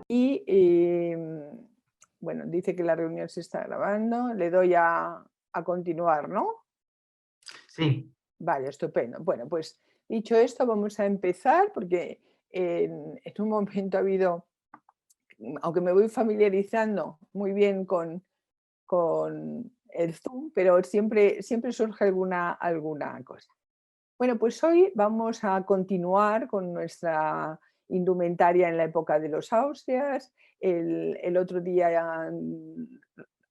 Y bueno, dice que la reunión se está grabando. Le doy a continuar, ¿no? Sí, Vale, estupendo. Bueno, pues dicho esto, vamos a empezar porque en un momento ha habido, aunque me voy familiarizando muy bien con el Zoom, pero siempre surge alguna cosa. Bueno, pues hoy vamos a continuar con nuestra indumentaria en la época de los Austrias. El otro día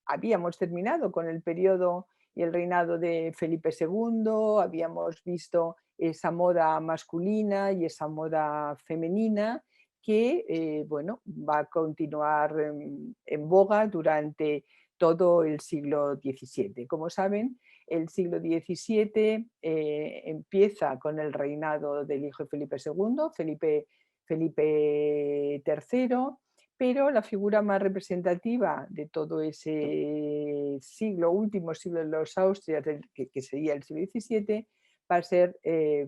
habíamos terminado con el periodo y el reinado de Felipe II, habíamos visto esa moda masculina y esa moda femenina que bueno, va a continuar en boga durante todo el siglo XVII. Como saben, el siglo XVII empieza con el reinado del hijo de Felipe II, Felipe III, pero la figura más representativa de todo ese siglo, último siglo de los Austrias, que sería el siglo XVII, va a ser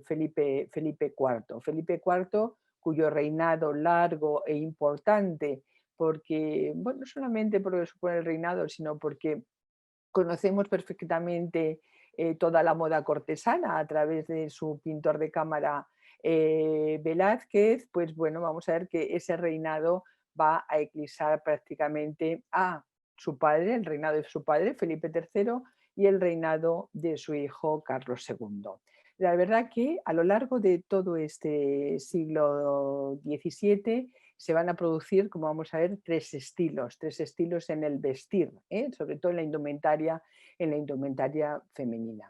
Felipe IV. Felipe IV, cuyo reinado largo e importante, porque, bueno, no solamente por lo que supone el reinado, sino porque conocemos perfectamente toda la moda cortesana a través de su pintor de cámara Velázquez, pues bueno, vamos a ver que ese reinado va a eclipsar prácticamente a su padre, el reinado de su padre, Felipe III, y el reinado de su hijo Carlos II. La verdad que a lo largo de todo este siglo XVII se van a producir, como vamos a ver, tres estilos en el vestir, sobre todo en la indumentaria femenina.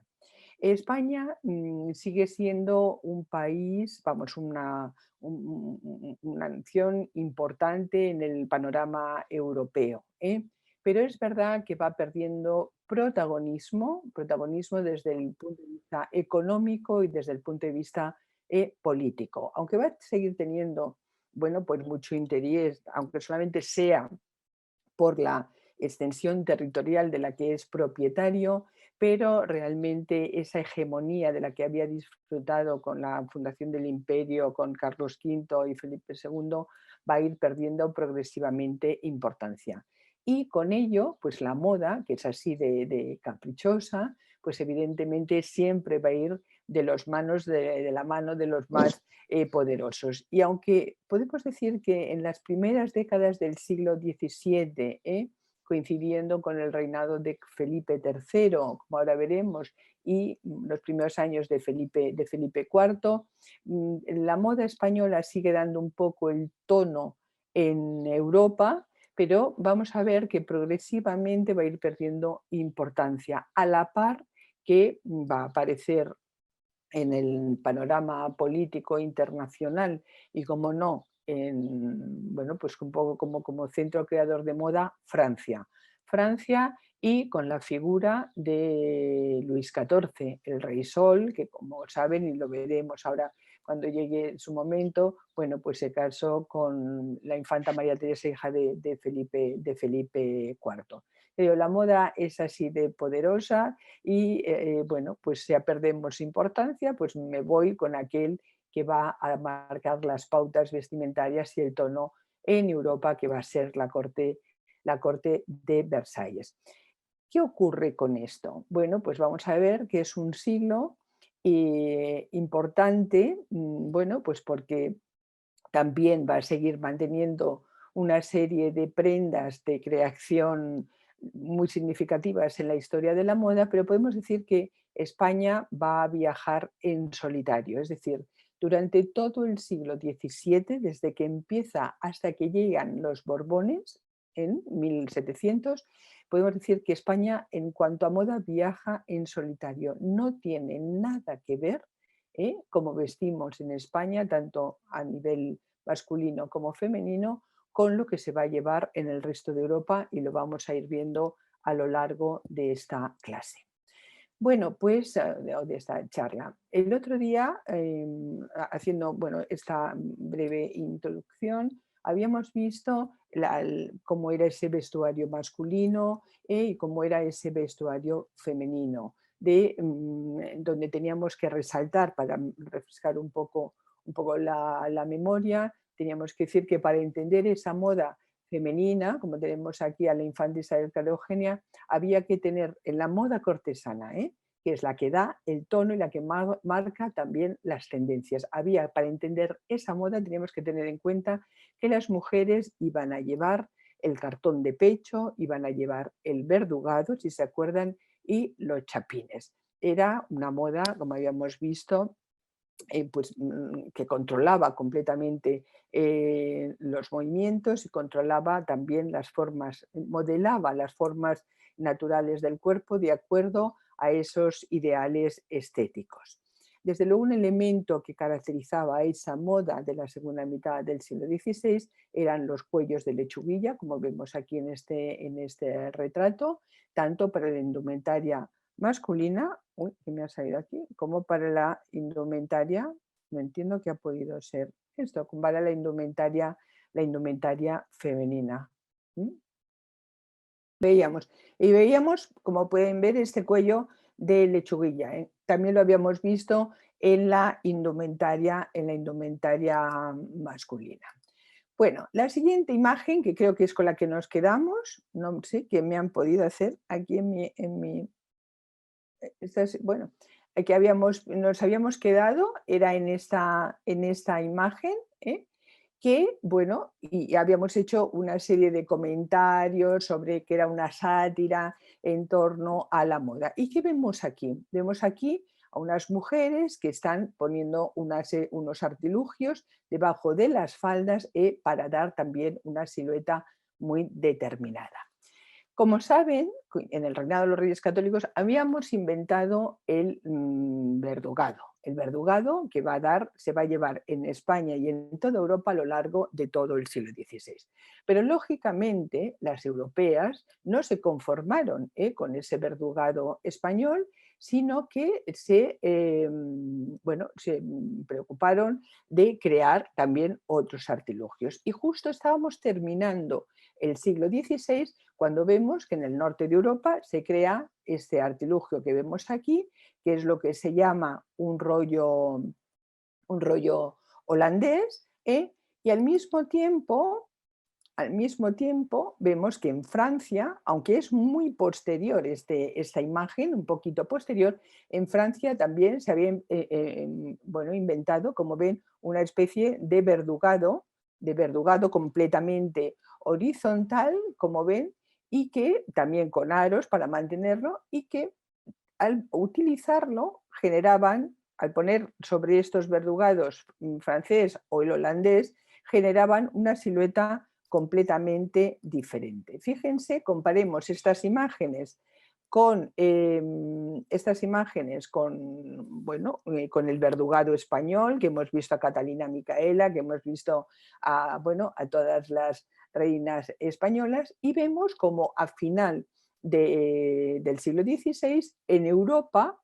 España sigue siendo un país, vamos, una nación importante en el panorama europeo, pero es verdad que va perdiendo protagonismo desde el punto de vista económico y desde el punto de vista político, aunque va a seguir teniendo, bueno, pues mucho interés, aunque solamente sea por la extensión territorial de la que es propietario, pero realmente esa hegemonía de la que había disfrutado con la fundación del imperio, con Carlos V y Felipe II, va a ir perdiendo progresivamente importancia. Y con ello, pues la moda, que es así de caprichosa, pues evidentemente siempre va a ir de la mano de los más poderosos. Y aunque podemos decir que en las primeras décadas del siglo XVII, coincidiendo con el reinado de Felipe III, como ahora veremos, y los primeros años de Felipe IV, la moda española sigue dando un poco el tono en Europa, pero vamos a ver que progresivamente va a ir perdiendo importancia, a la par que va a aparecer en el panorama político internacional y, como no, bueno, pues un poco como centro creador de moda, Francia. Francia, y con la figura de Luis XIV, el Rey Sol, que, como saben, y lo veremos ahora cuando llegue su momento, bueno, pues se casó con la infanta María Teresa, hija de Felipe IV. Pero la moda es así de poderosa y bueno, pues ya perdemos importancia, pues me voy con aquel que va a marcar las pautas vestimentarias y el tono en Europa, que va a ser la corte de Versalles. ¿Qué ocurre con esto? Bueno, pues vamos a ver que es un siglo importante, bueno, pues porque también va a seguir manteniendo una serie de prendas de creación muy significativas en la historia de la moda, pero podemos decir que España va a viajar en solitario, es decir, durante todo el siglo XVII, desde que empieza hasta que llegan los Borbones en 1700, podemos decir que España, en cuanto a moda, viaja en solitario. No tiene nada que ver como vestimos en España, tanto a nivel masculino como femenino, con lo que se va a llevar en el resto de Europa, y lo vamos a ir viendo a lo largo de esta clase. Bueno, pues de esta charla. El otro día, haciendo, bueno, esta breve introducción, habíamos visto cómo era ese vestuario masculino y cómo era ese vestuario femenino, donde teníamos que resaltar, para refrescar un poco la memoria, teníamos que decir que para entender esa moda femenina, como tenemos aquí a la infanta Isabel Clara Eugenia, había que tener en la moda cortesana, que es la que da el tono y la que marca también las tendencias. Para entender esa moda teníamos que tener en cuenta que las mujeres iban a llevar el cartón de pecho, iban a llevar el verdugado, si se acuerdan, y los chapines. Era una moda, como habíamos visto, que controlaba completamente los movimientos y controlaba también las formas, modelaba las formas naturales del cuerpo de acuerdo a esos ideales estéticos. Desde luego, un elemento que caracterizaba esa moda de la segunda mitad del siglo XVI eran los cuellos de lechuguilla, como vemos aquí en este retrato, tanto para la indumentaria masculina, que me ha salido aquí, como para la indumentaria, no entiendo qué ha podido ser esto, para la indumentaria femenina. Veíamos, como pueden ver, este cuello de lechuguilla. También lo habíamos visto en la indumentaria masculina. Bueno, la siguiente imagen, que creo que es con la que nos quedamos, no sé qué me han podido hacer aquí en mi bueno, que nos habíamos quedado era en esta imagen, que, bueno, y habíamos hecho una serie de comentarios sobre que era una sátira en torno a la moda. ¿Y qué vemos aquí? Vemos aquí a unas mujeres que están poniendo unos artilugios debajo de las faldas para dar también una silueta muy determinada. Como saben, en el reinado de los Reyes Católicos habíamos inventado el verdugado. El verdugado que se va a llevar en España y en toda Europa a lo largo de todo el siglo XVI. Pero lógicamente las europeas no se conformaron con ese verdugado español, sino que se preocuparon de crear también otros artilugios. Y justo estábamos terminando el siglo XVI cuando vemos que en el norte de Europa se crea este artilugio que vemos aquí, que es lo que se llama un rollo holandés, y al mismo tiempo vemos que en Francia, aunque es muy posterior esta imagen, un poquito posterior, en Francia también se había inventado, como ven, una especie de verdugado completamente horizontal, como ven, y que también con aros para mantenerlo, y que al utilizarlo al poner sobre estos verdugados francés o el holandés, generaban una silueta completamente diferente. Fíjense, comparemos estas imágenes con con el verdugado español, que hemos visto a Catalina Micaela, que hemos visto a todas las reinas españolas, y vemos como a final del siglo XVI en Europa,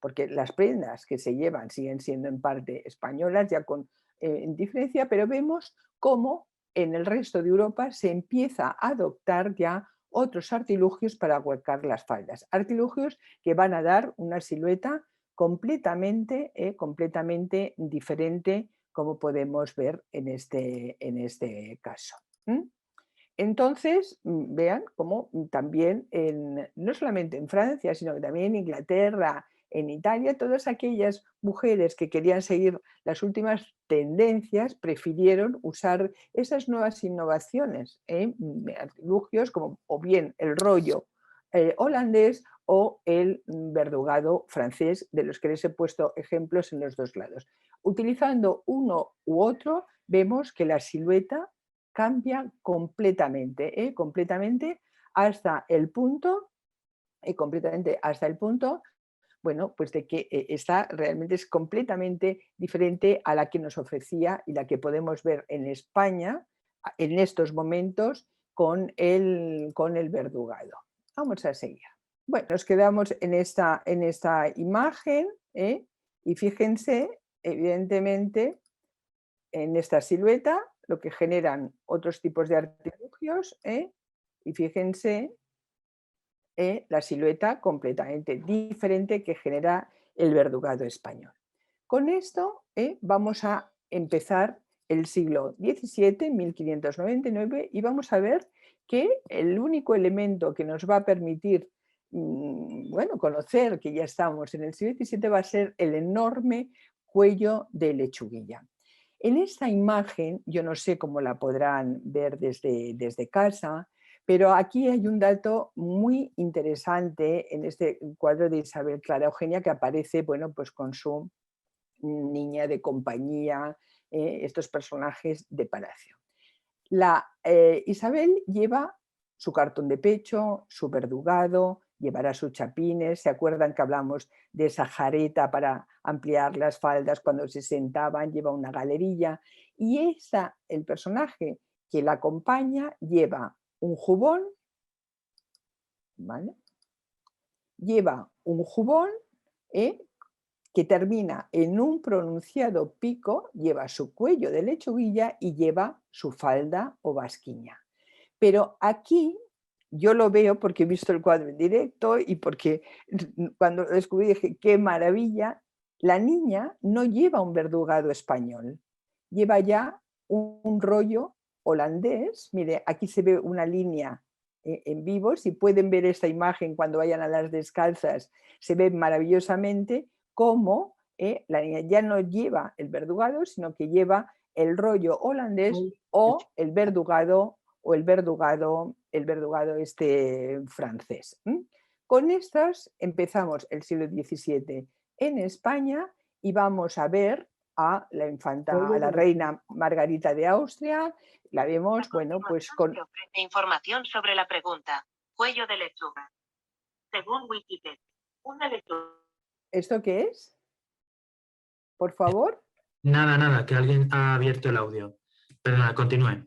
porque las prendas que se llevan siguen siendo en parte españolas, ya con diferencia, pero vemos cómo en el resto de Europa se empieza a adoptar ya otros artilugios para huecar las faldas. Artilugios que van a dar una silueta completamente diferente, como podemos ver en este caso. Entonces, vean cómo también, no solamente en Francia, sino que también en Inglaterra, en Italia, todas aquellas mujeres que querían seguir las últimas tendencias prefirieron usar esas nuevas innovaciones, artilugios como o bien el rollo holandés o el verdugado francés, de los que les he puesto ejemplos en los dos lados. Utilizando uno u otro, vemos que la silueta cambia completamente, completamente hasta el punto, bueno, pues de que realmente es completamente diferente a la que nos ofrecía y la que podemos ver en España en estos momentos con el verdugado. Vamos a seguir. Bueno, nos quedamos en esta imagen, y fíjense, evidentemente, en esta silueta lo que generan otros tipos de artilugios, y fíjense la silueta completamente diferente que genera el verdugado español. Con esto vamos a empezar el siglo XVII, 1599, y vamos a ver que el único elemento que nos va a permitir bueno, conocer que ya estamos en el siglo XVII va a ser el enorme cuello de lechuguilla. En esta imagen, yo no sé cómo la podrán ver desde casa, pero aquí hay un dato muy interesante en este cuadro de Isabel Clara Eugenia que aparece, bueno, pues con su niña de compañía, estos personajes de palacio. Isabel lleva su cartón de pecho, su verdugado, llevará sus chapines. ¿Se acuerdan que hablamos de esa jareta para ampliar las faldas cuando se sentaban? Lleva una galerilla. Y el personaje que la acompaña lleva un jubón, ¿vale? Lleva un jubón ¿eh? que termina en un pronunciado pico, lleva su cuello de lechuguilla y lleva su falda o basquiña. Pero aquí yo lo veo porque he visto el cuadro en directo y porque cuando lo descubrí dije, qué maravilla, la niña no lleva un verdugado español, lleva ya un rollo holandés. Mire, aquí se ve una línea en vivo, si pueden ver esta imagen cuando vayan a las descalzas, se ve maravillosamente cómo la niña ya no lleva el verdugado, sino que lleva el rollo holandés o el verdugado este francés. Con estas empezamos el siglo XVII en España y vamos a ver a la infanta, a la reina Margarita de Austria. La vemos, bueno, pues con... Información sobre la pregunta. Cuello de lechuga. Según Wikipedia, una lechuga. ¿Esto qué es? Por favor. Nada, que alguien ha abierto el audio. Perdona, continúe.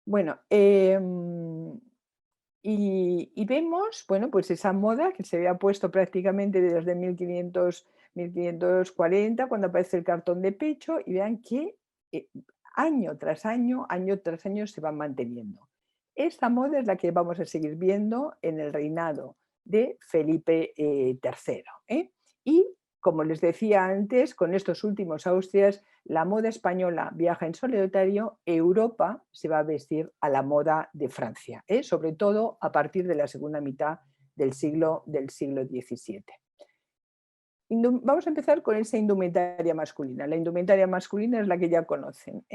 Bueno, y vemos, bueno, pues esa moda que se había puesto prácticamente desde 1540, cuando aparece el cartón de pecho, y vean que año tras año se van manteniendo. Esta moda es la que vamos a seguir viendo en el reinado de Felipe III. Y como les decía antes, con estos últimos Austrias, la moda española viaja en solitario, Europa se va a vestir a la moda de Francia, sobre todo a partir de la segunda mitad del siglo XVII. Vamos a empezar con esa indumentaria masculina. La indumentaria masculina es la que ya conocen.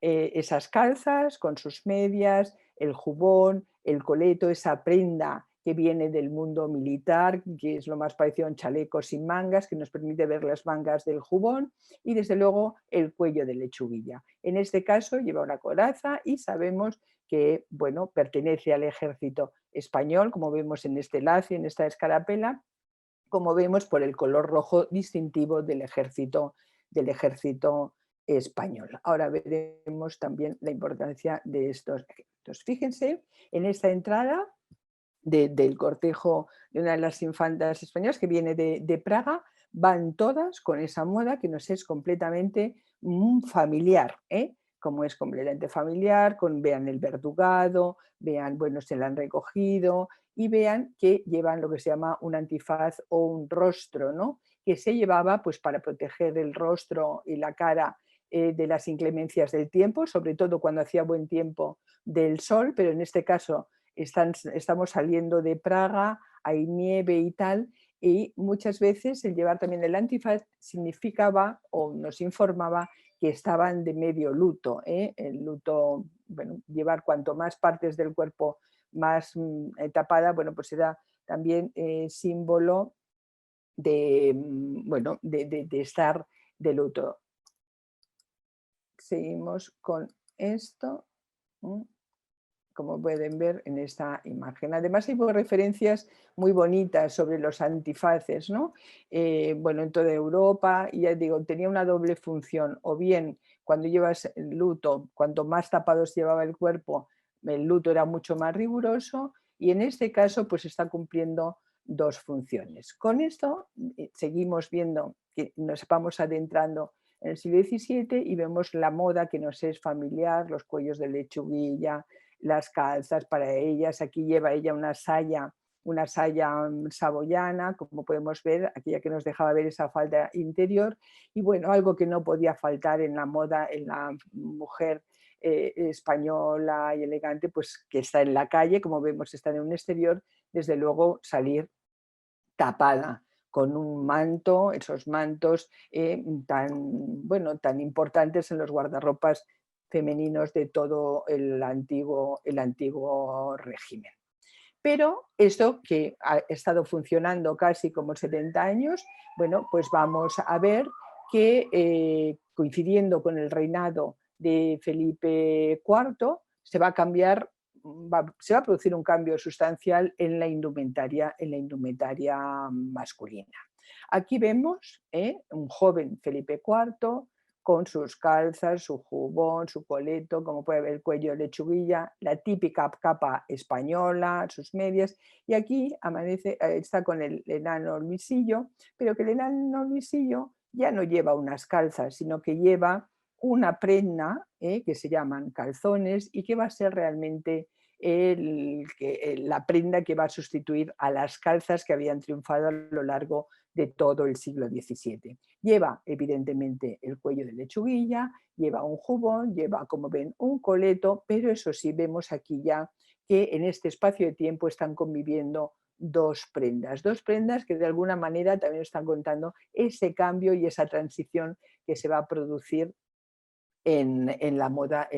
Esas calzas con sus medias, el jubón, el coleto, esa prenda que viene del mundo militar, que es lo más parecido a un chaleco sin mangas, que nos permite ver las mangas del jubón, y desde luego el cuello de lechuguilla. En este caso lleva una coraza y sabemos que, bueno, pertenece al ejército español, como vemos en este lacio, en esta escarapela, como vemos por el color rojo distintivo del ejército español. Ahora veremos también la importancia de estos ejércitos. Fíjense en esta entrada del cortejo de una de las infantas españolas que viene de Praga, van todas con esa moda que nos es completamente familiar, como es completamente familiar, vean el verdugado, vean, bueno, se la han recogido y vean que llevan lo que se llama un antifaz o un rostro, ¿no? Que se llevaba pues para proteger el rostro y la cara de las inclemencias del tiempo, sobre todo cuando hacía buen tiempo del sol, pero en este caso estamos saliendo de Praga, hay nieve y tal, y muchas veces el llevar también el antifaz significaba o nos informaba que estaban de medio luto. El luto, bueno, llevar cuanto más partes del cuerpo más tapada, bueno, pues era también símbolo de, bueno, de estar de luto. Seguimos con esto. Como pueden ver en esta imagen. Además hay referencias muy bonitas sobre los antifaces, ¿no? Bueno, en toda Europa, y ya digo, tenía una doble función, o bien cuando llevas el luto, cuanto más tapados llevaba el cuerpo, el luto era mucho más riguroso, y en este caso pues está cumpliendo dos funciones. Con esto seguimos viendo que nos vamos adentrando en el siglo XVII y vemos la moda que nos es familiar, los cuellos de lechuguilla, las calzas para ellas. Aquí lleva ella una saya una saya saboyana, como podemos ver, aquella que nos dejaba ver esa falda interior, y bueno, algo que no podía faltar en la moda, en la mujer española y elegante, pues que está en la calle, como vemos está en un exterior, desde luego salir tapada con un manto, esos mantos bueno, tan importantes en los guardarropas femeninos de todo el antiguo régimen. Pero esto que ha estado funcionando casi como 70 años, bueno, pues vamos a ver que coincidiendo con el reinado de Felipe IV, se va a cambiar, se va a producir un cambio sustancial en la indumentaria masculina. Aquí vemos un joven Felipe IV con sus calzas, su jubón, su coleto, como puede ver el cuello de lechuguilla, la típica capa española, sus medias, y aquí está con el enano Luisillo, pero que el enano Luisillo ya no lleva unas calzas, sino que lleva una prenda que se llaman calzones y que va a ser realmente la prenda que va a sustituir a las calzas que habían triunfado a lo largo de todo el siglo XVII. Lleva evidentemente el cuello de lechuguilla, lleva un jubón, lleva, como ven, un coleto, pero eso sí, vemos aquí ya que en este espacio de tiempo están conviviendo dos prendas que de alguna manera también están contando ese cambio y esa transición que se va a producir en la moda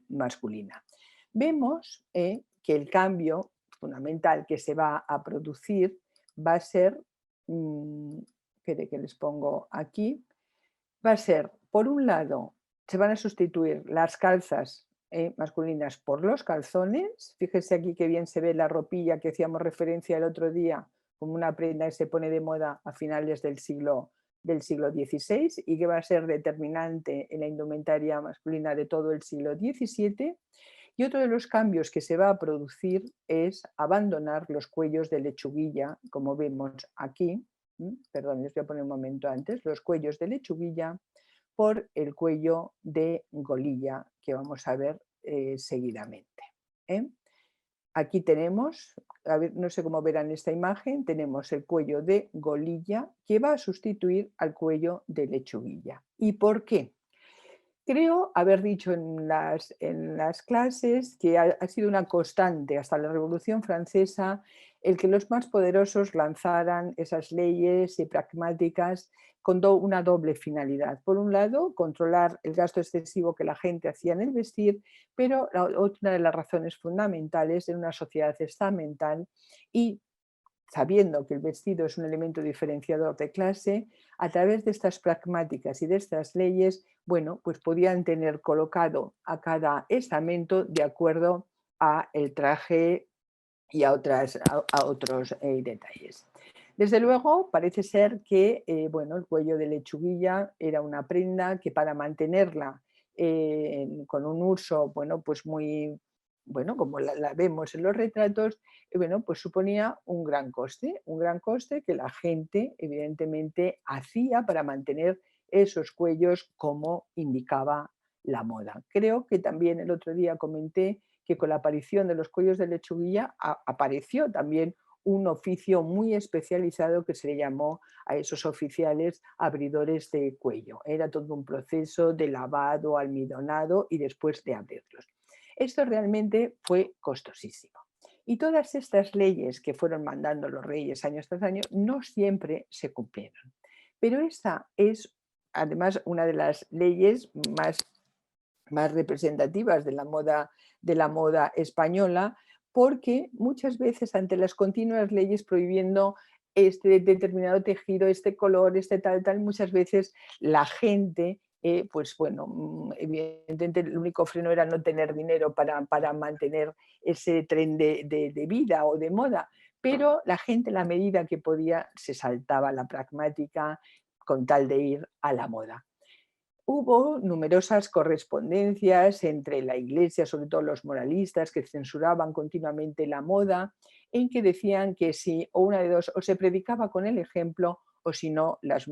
masculina. Vemos que el cambio fundamental que se va a producir va a ser, que les pongo aquí, va a ser, por un lado, se van a sustituir las calzas masculinas por los calzones. Fíjese aquí que bien se ve la ropilla que hacíamos referencia el otro día, como una prenda que se pone de moda a finales del siglo XVI y que va a ser determinante en la indumentaria masculina de todo el siglo XVII. Y otro de los cambios que se va a producir es abandonar los cuellos de lechuguilla, como vemos aquí. Perdón, les voy a poner un momento antes. Los cuellos de lechuguilla por el cuello de golilla, que vamos a ver seguidamente. Aquí tenemos, a ver, no sé cómo verán esta imagen, tenemos el cuello de golilla que va a sustituir al cuello de lechuguilla. ¿Y por qué? Creo haber dicho en las clases que ha sido una constante hasta la Revolución Francesa el que los más poderosos lanzaran esas leyes pragmáticas con una doble finalidad. Por un lado, controlar el gasto excesivo que la gente hacía en el vestir, pero otra de las razones fundamentales en una sociedad estamental y sabiendo que el vestido es un elemento diferenciador de clase, a través de estas pragmáticas y de estas leyes, bueno, pues podían tener colocado a cada estamento de acuerdo a el traje y a otros detalles. Desde luego, parece ser que bueno, el cuello de lechuguilla era una prenda que para mantenerla con un uso, bueno, pues muy, bueno, como la vemos en los retratos, bueno, pues suponía un gran coste que la gente evidentemente hacía para mantener esos cuellos como indicaba la moda. Creo que también el otro día comenté que con la aparición de los cuellos de lechuguilla apareció también un oficio muy especializado que se le llamó a esos oficiales abridores de cuello. Era todo un proceso de lavado, almidonado y después de abrirlos. Esto realmente fue costosísimo. Y todas estas leyes que fueron mandando los reyes año tras año no siempre se cumplieron. Pero esta es además una de las leyes más representativas de la moda española, porque muchas veces ante las continuas leyes prohibiendo este determinado tejido, este color, este tal, muchas veces la gente, pues bueno, evidentemente el único freno era no tener dinero para mantener ese tren de vida o de moda, pero la gente, a la medida que podía, se saltaba la pragmática con tal de ir a la moda. Hubo numerosas correspondencias entre la Iglesia, sobre todo los moralistas, que censuraban continuamente la moda, en que decían que si o una de dos, o se predicaba con el ejemplo, o si no, las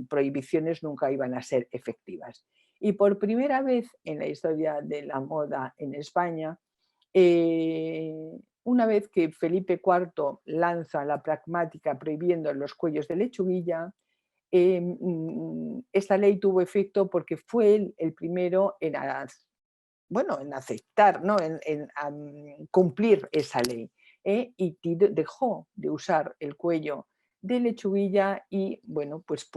prohibiciones nunca iban a ser efectivas. Y por primera vez en la historia de la moda en España, una vez que Felipe IV lanza la pragmática prohibiendo los cuellos de lechuguilla, esta ley tuvo efecto porque fue el primero en, bueno, en aceptar, ¿no? en cumplir esa ley. Y dejó de usar el cuello de lechuguilla y bueno, pues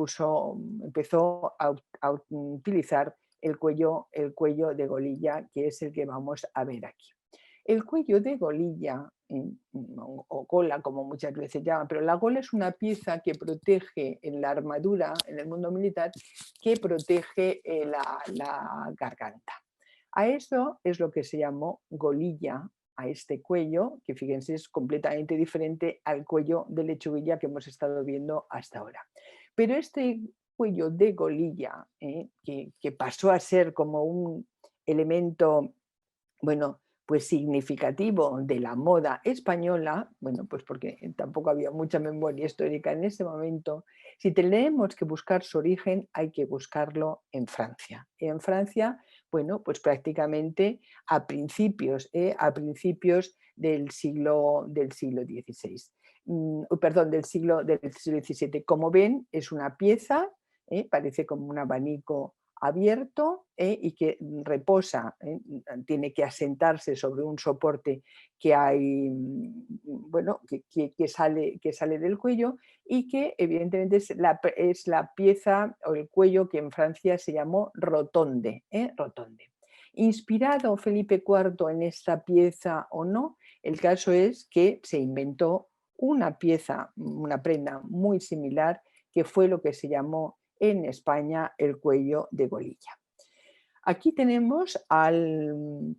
empezó a utilizar el cuello de golilla, que es el que vamos a ver aquí. El cuello de golilla, o gola, como muchas veces llaman, pero la gola es una pieza que protege en la armadura, en el mundo militar, que protege la garganta. A eso es lo que se llamó golilla, a este cuello, que fíjense es completamente diferente al cuello de lechuguilla que hemos estado viendo hasta ahora. Pero este cuello de golilla, que pasó a ser como un elemento, bueno, pues significativo de la moda española, bueno, pues porque tampoco había mucha memoria histórica en ese momento, si tenemos que buscar su origen, hay que buscarlo en Francia. En Francia, bueno, pues prácticamente a principios del siglo XVI. Perdón, del siglo XVII. Como ven, es una pieza, parece como un abanico abierto y que reposa, tiene que asentarse sobre un soporte que hay, bueno, que sale del cuello y que evidentemente es la pieza o el cuello que en Francia se llamó rotonde. Rotonde. ¿Inspirado Felipe IV en esta pieza o no? El caso es que se inventó una pieza, una prenda muy similar, que fue lo que se llamó en España el cuello de golilla. Aquí tenemos al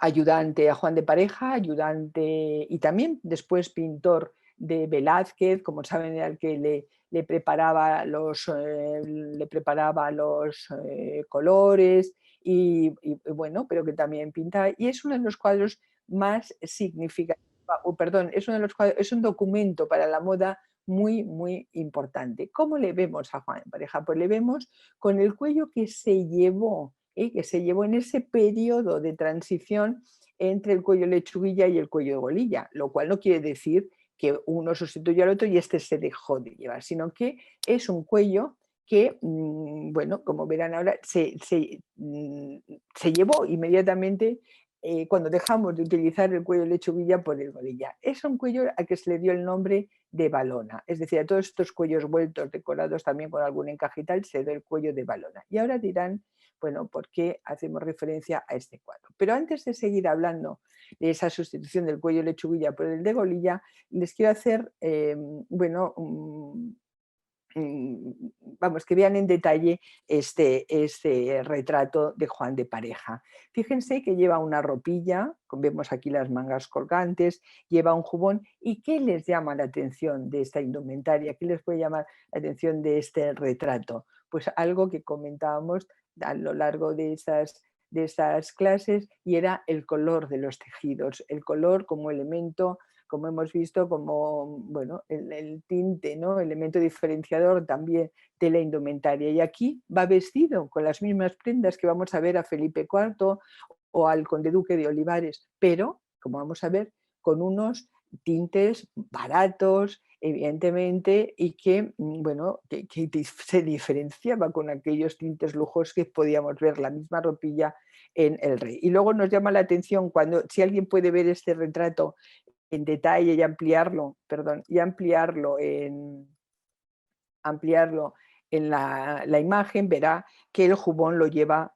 ayudante, a Juan de Pareja, ayudante y también después pintor de Velázquez, como saben, era el que le preparaba los colores y bueno, pero que también pintaba. Y es uno de los cuadros más significativos, perdón, es un documento para la moda muy, muy importante. ¿Cómo le vemos a Juan de Pareja? Pues le vemos con el cuello que se llevó en ese periodo de transición entre el cuello lechuguilla y el cuello de golilla, lo cual no quiere decir que uno sustituyó al otro y este se dejó de llevar, sino que es un cuello que, bueno, como verán ahora, se llevó inmediatamente cuando dejamos de utilizar el cuello lechuguilla por el golilla. Es un cuello al que se le dio el nombre de balona, es decir, a todos estos cuellos vueltos decorados también con algún encaje y tal, se da el cuello de balona. Y ahora dirán, bueno, ¿por qué hacemos referencia a este cuadro? Pero antes de seguir hablando de esa sustitución del cuello lechuguilla por el de golilla, les quiero hacer, bueno, vamos, que vean en detalle este retrato de Juan de Pareja. Fíjense que lleva una ropilla, vemos aquí las mangas colgantes, lleva un jubón. ¿Y qué les llama la atención de esta indumentaria? ¿Qué les puede llamar la atención de este retrato? Pues algo que comentábamos a lo largo de estas clases, y era el color de los tejidos, el color como elemento, como hemos visto, como bueno, el tinte, ¿no? Elemento diferenciador también de la indumentaria. Y aquí va vestido con las mismas prendas que vamos a ver a Felipe IV o al conde duque de Olivares, pero, como vamos a ver, con unos tintes baratos, evidentemente, y que, bueno, que se diferenciaba con aquellos tintes lujosos que podíamos ver la misma ropilla en el rey. Y luego nos llama la atención cuando, si alguien puede ver este retrato en detalle y ampliarlo en la imagen, verá que el jubón lo lleva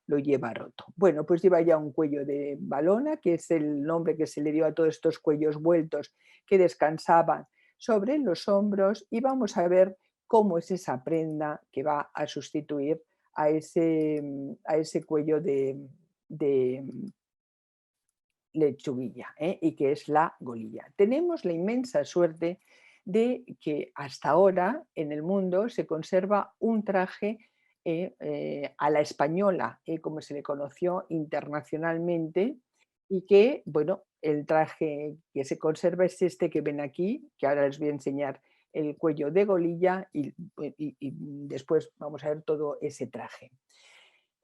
roto. Bueno, pues lleva ya un cuello de balona, que es el nombre que se le dio a todos estos cuellos vueltos que descansaban sobre los hombros, y vamos a ver cómo es esa prenda que va a sustituir a ese cuello de lechuguilla, y que es la golilla. Tenemos la inmensa suerte de que hasta ahora en el mundo se conserva un traje a la española, como se le conoció internacionalmente, y que, bueno, el traje que se conserva es este que ven aquí, que ahora les voy a enseñar el cuello de golilla y después vamos a ver todo ese traje.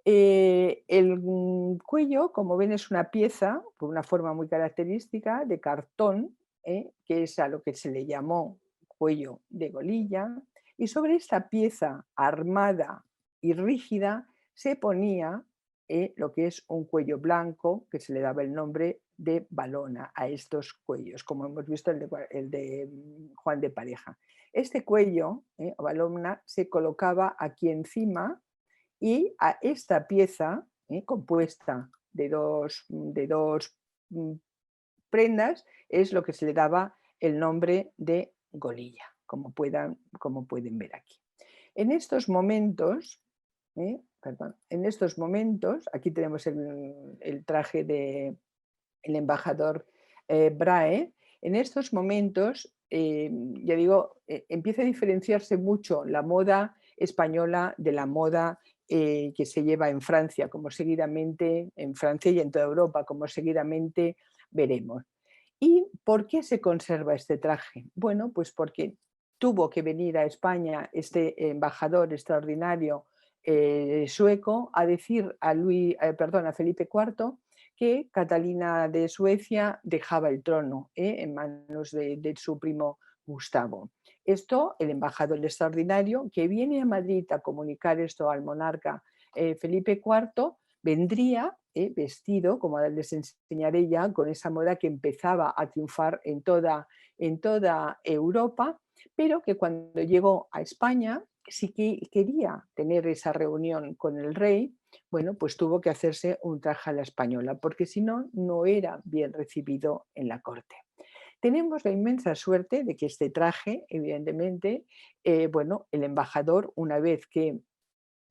El cuello, como ven, es una pieza, con una forma muy característica, de cartón, que es a lo que se le llamó cuello de golilla, y sobre esta pieza armada y rígida se ponía lo que es un cuello blanco, que se le daba el nombre de balona a estos cuellos, como hemos visto el de Juan de Pareja. Este cuello, o balona, se colocaba aquí encima y a esta pieza, compuesta de dos mm, prendas, es lo que se le daba el nombre de golilla, como pueden ver aquí. En estos momentos, en estos momentos, aquí tenemos el traje del embajador Brahe. En estos momentos, ya digo, empieza a diferenciarse mucho la moda española de la moda que se lleva en Francia, como seguidamente, en Francia y en toda Europa, como seguidamente veremos. ¿Y por qué se conserva este traje? Bueno, pues porque tuvo que venir a España este embajador extraordinario sueco a decir a Felipe IV que Catalina de Suecia dejaba el trono en manos de su primo Gustavo. Esto, el embajador extraordinario que viene a Madrid a comunicar esto al monarca Felipe IV, vendría vestido, como les enseñaré ya, con esa moda que empezaba a triunfar en toda Europa, pero que cuando llegó a España, si quería tener esa reunión con el rey, bueno, pues tuvo que hacerse un traje a la española, porque si no, no era bien recibido en la corte. Tenemos la inmensa suerte de que este traje, evidentemente, bueno, el embajador, una vez que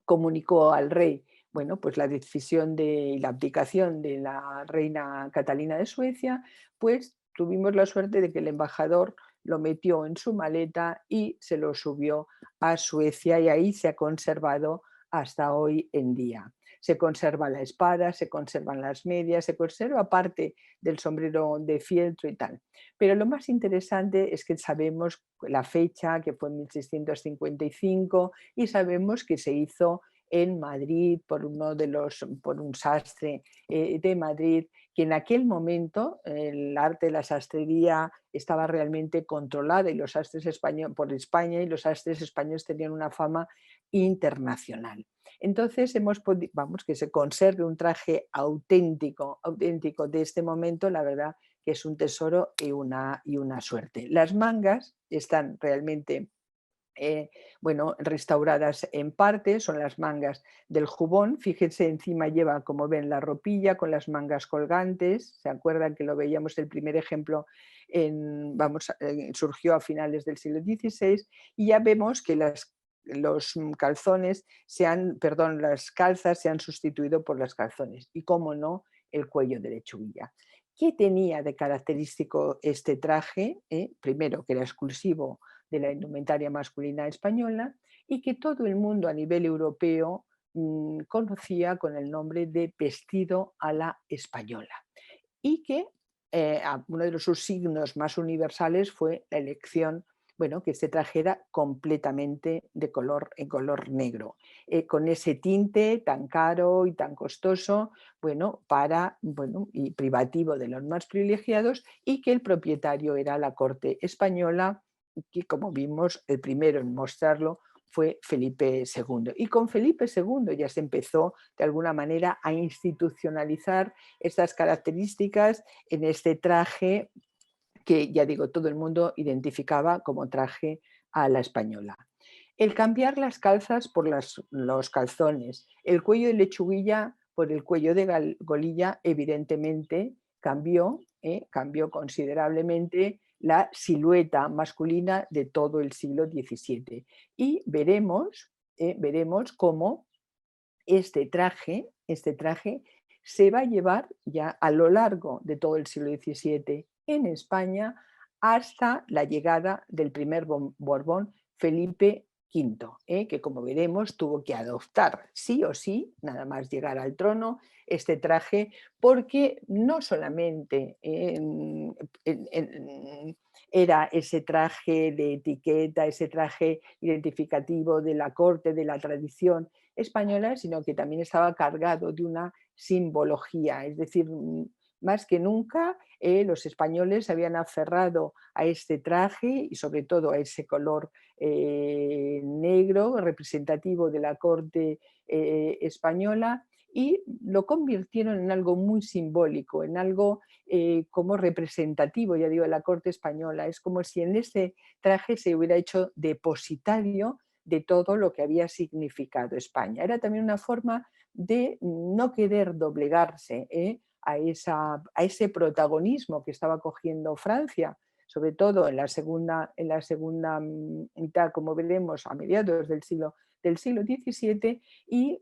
comunicó al rey, bueno, pues la decisión de la abdicación de la reina Catalina de Suecia, pues tuvimos la suerte de que el embajador lo metió en su maleta y se lo subió a Suecia y ahí se ha conservado hasta hoy en día. Se conserva la espada, se conservan las medias, se conserva parte del sombrero de fieltro y tal. Pero lo más interesante es que sabemos la fecha, que fue en 1655, y sabemos que se hizo en Madrid por un sastre de Madrid, que en aquel momento el arte de la sastrería estaba realmente controlada y los sastres españoles por España, y los sastres españoles tenían una fama internacional. Entonces vamos, que se conserve un traje auténtico de este momento, la verdad que es un tesoro y una suerte. Las mangas están realmente bueno, restauradas en parte, son las mangas del jubón. Fíjense, encima lleva, como ven, la ropilla con las mangas colgantes. ¿Se acuerdan que lo veíamos el primer ejemplo? Surgió a finales del siglo XVI y ya vemos que los calzones las calzas se han sustituido por las calzones y, cómo no, el cuello de lechuguilla. ¿Qué tenía de característico este traje? Primero, que era exclusivo de la indumentaria masculina española y que todo el mundo a nivel europeo conocía con el nombre de vestido a la española, y que uno de sus signos más universales fue la elección, bueno, que este traje era completamente en color negro, con ese tinte tan caro y tan costoso, bueno, y privativo de los más privilegiados, y que el propietario era la corte española, que, como vimos, el primero en mostrarlo fue Felipe II. Y con Felipe II ya se empezó de alguna manera a institucionalizar estas características en este traje que, ya digo, todo el mundo identificaba como traje a la española. El cambiar las calzas por los calzones, el cuello de lechuguilla por el cuello de golilla, evidentemente cambió considerablemente la silueta masculina de todo el siglo XVII. Y veremos cómo este traje se va a llevar ya a lo largo de todo el siglo XVII en España hasta la llegada del primer Borbón, Felipe que como veremos tuvo que adoptar sí o sí, nada más llegar al trono, este traje, porque no solamente era ese traje de etiqueta, ese traje identificativo de la corte, de la tradición española, sino que también estaba cargado de una simbología, es decir, más que nunca los españoles se habían aferrado a este traje y sobre todo a ese color negro representativo de la corte española y lo convirtieron en algo muy simbólico, en algo como representativo, ya digo, de la corte española. Es como si en este traje se hubiera hecho depositario de todo lo que había significado España. Era también una forma de no querer doblegarse a ese protagonismo que estaba cogiendo Francia, sobre todo en la segunda mitad, como veremos, a mediados del siglo XVII, y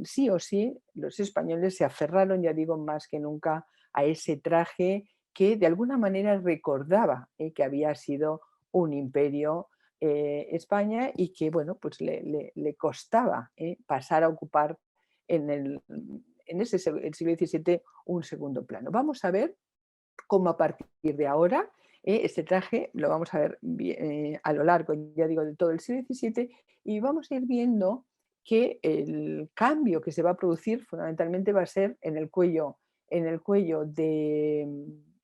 sí o sí los españoles se aferraron, ya digo, más que nunca a ese traje que de alguna manera recordaba que había sido un imperio España y que bueno, pues le costaba pasar a ocupar en ese el siglo XVII un segundo plano. Vamos a ver cómo a partir de ahora este traje lo vamos a ver a lo largo, ya digo, de todo el siglo XVII y vamos a ir viendo que el cambio que se va a producir fundamentalmente va a ser en el cuello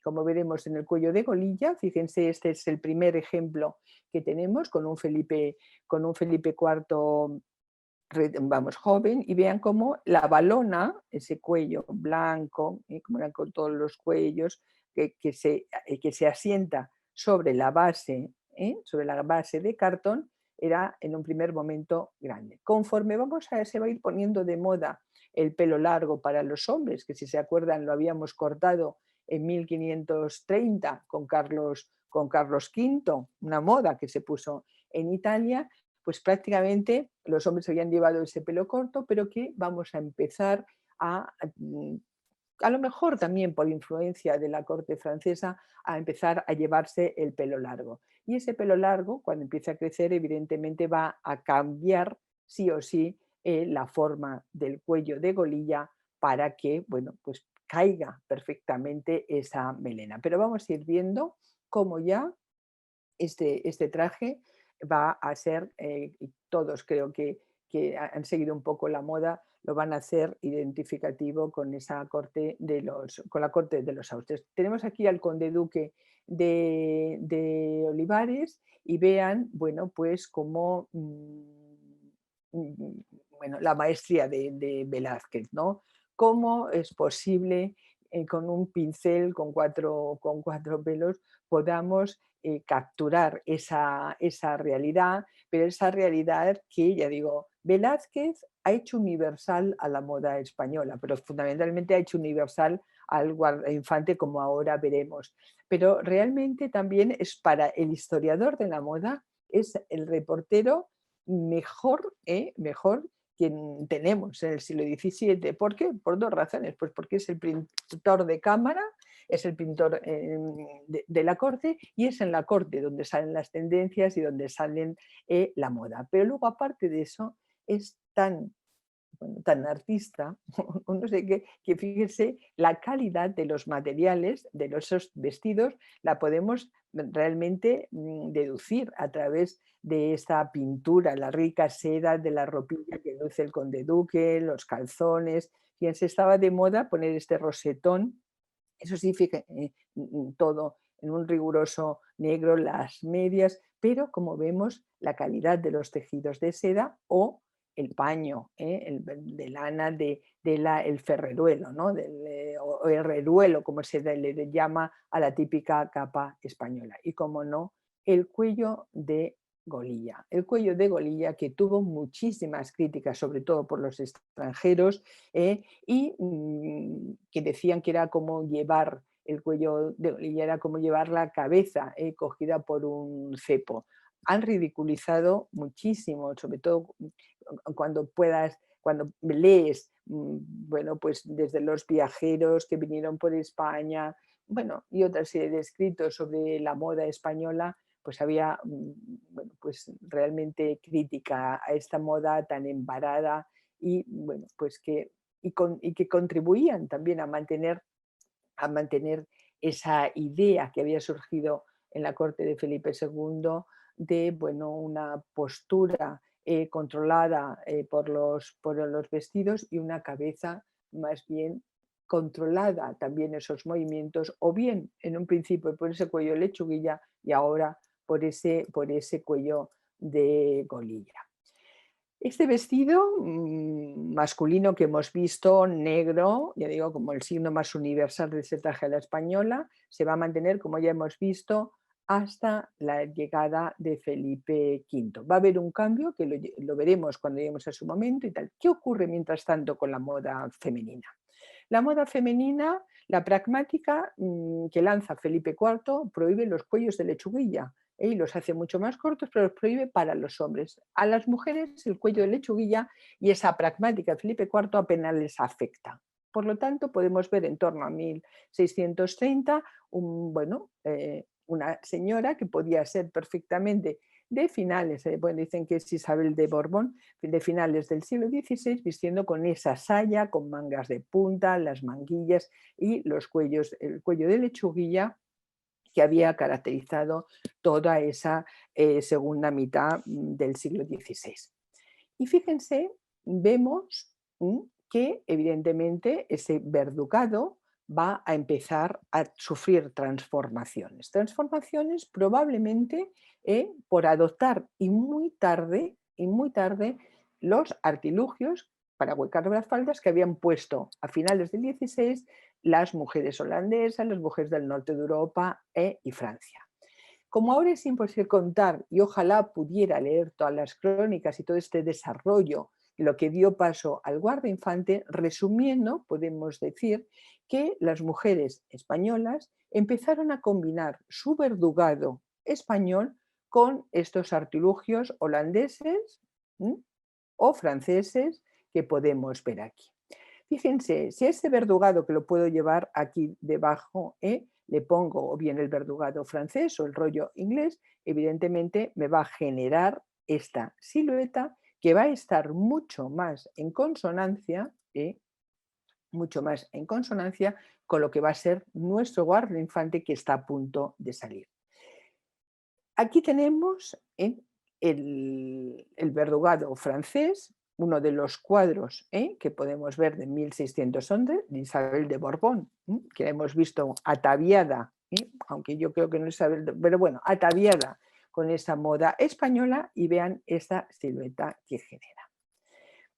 como veremos, en el cuello de Golilla. Fíjense, este es el primer ejemplo que tenemos con un Felipe IV vamos, joven, y vean cómo la valona, ese cuello blanco, como eran con todos los cuellos, que se asienta sobre la base de cartón, era en un primer momento grande. Conforme se va a ir poniendo de moda el pelo largo para los hombres, que si se acuerdan lo habíamos cortado en 1530 con Carlos V, una moda que se puso en Italia, pues prácticamente los hombres habían llevado ese pelo corto, pero que vamos a empezar a lo mejor también por influencia de la corte francesa, a empezar a llevarse el pelo largo. Y ese pelo largo, cuando empiece a crecer, evidentemente va a cambiar sí o sí la forma del cuello de Golilla para que, bueno, pues caiga perfectamente esa melena. Pero vamos a ir viendo cómo ya este traje va a ser, y todos creo que han seguido un poco la moda, lo van a hacer identificativo con esa corte con la corte de los Austrias. Tenemos aquí al conde duque de Olivares y vean, bueno, pues como bueno, la maestría de Velázquez, ¿no? ¿Cómo es posible con un pincel con cuatro pelos podamos capturar esa realidad, pero esa realidad que, ya digo, Velázquez ha hecho universal a la moda española, pero fundamentalmente ha hecho universal al guardainfante, como ahora veremos. Pero realmente también es para el historiador de la moda, es el reportero mejor que tenemos en el siglo XVII. ¿Por qué? Por dos razones. Pues porque es el pintor de cámara, es el pintor de la corte y es en la corte donde salen las tendencias y donde salen la moda. Pero luego, aparte de eso, es tan artista, o no sé qué, que fíjense la calidad de los materiales de esos vestidos, la podemos realmente deducir a través de esta pintura, la rica seda de la ropilla que luce el conde duque, los calzones. Fíjense, estaba de moda poner este rosetón, eso sí, todo en un riguroso negro, las medias, pero como vemos, la calidad de los tejidos de seda o el paño de lana el ferreruelo, ¿no? O herreruelo, como se le llama a la típica capa española. Y como no, el cuello de Golilla. El cuello de Golilla que tuvo muchísimas críticas, sobre todo por los extranjeros, y que decían que era como llevar el cuello de Golilla, era como llevar la cabeza cogida por un cepo. Han ridiculizado muchísimo, sobre todo cuando lees, bueno, pues desde los viajeros que vinieron por España, bueno, y otra serie de escritos sobre la moda española, pues había bueno, pues realmente crítica a esta moda tan embarada y, bueno, pues y que contribuían también a mantener esa idea que había surgido en la corte de Felipe II de, bueno, una postura controlada por los vestidos y una cabeza más bien controlada también esos movimientos, o bien en un principio por ese cuello de lechuguilla y ahora por ese cuello de golilla. Este vestido masculino que hemos visto, negro, ya digo, como el signo más universal de ese traje a la española, se va a mantener, como ya hemos visto, hasta la llegada de Felipe V. Va a haber un cambio que lo veremos cuando lleguemos a su momento y tal. ¿Qué ocurre mientras tanto con la moda femenina? La moda femenina, la pragmática que lanza Felipe IV, prohíbe los cuellos de lechuguilla y los hace mucho más cortos, pero los prohíbe para los hombres. A las mujeres el cuello de lechuguilla y esa pragmática de Felipe IV apenas les afecta. Por lo tanto, podemos ver en torno a 1630 una señora que podía ser perfectamente de finales, bueno, dicen que es Isabel de Borbón, de finales del siglo XVI, vistiendo con esa saya, con mangas de punta, las manguillas y los cuellos, el cuello de lechuguilla que había caracterizado toda esa segunda mitad del siglo XVI. Y fíjense, vemos que evidentemente ese verducado va a empezar a sufrir transformaciones. Transformaciones probablemente por adoptar y muy tarde los artilugios para huecar las faldas que habían puesto a finales del XVI las mujeres holandesas, las mujeres del norte de Europa y Francia. Como ahora es imposible contar, y ojalá pudiera leer todas las crónicas y todo este desarrollo, lo que dio paso al guardainfante, resumiendo, podemos decir que las mujeres españolas empezaron a combinar su verdugado español con estos artilugios holandeses o franceses que podemos ver aquí. Fíjense, si a este verdugado, que lo puedo llevar aquí debajo, le pongo o bien el verdugado francés o el rollo inglés, evidentemente me va a generar esta silueta que va a estar mucho más en consonancia, con lo que va a ser nuestro guardainfante que está a punto de salir. Aquí tenemos el verdugado francés, uno de los cuadros que podemos ver de 1611, de Isabel de Borbón, que la hemos visto ataviada, aunque yo creo que no es Isabel, pero bueno, ataviada con esa moda española, y vean esta silueta que genera.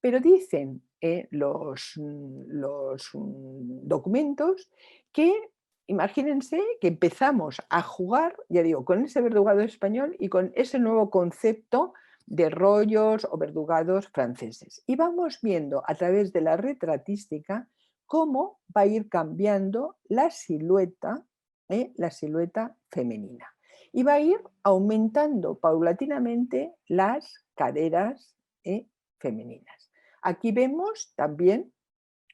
Pero dicen los documentos que imagínense que empezamos a jugar, ya digo, con ese verdugado español y con ese nuevo concepto de rollos o verdugados franceses. Y vamos viendo a través de la retratística cómo va a ir cambiando la silueta femenina. Y va a ir aumentando paulatinamente las caderas femeninas. Aquí vemos también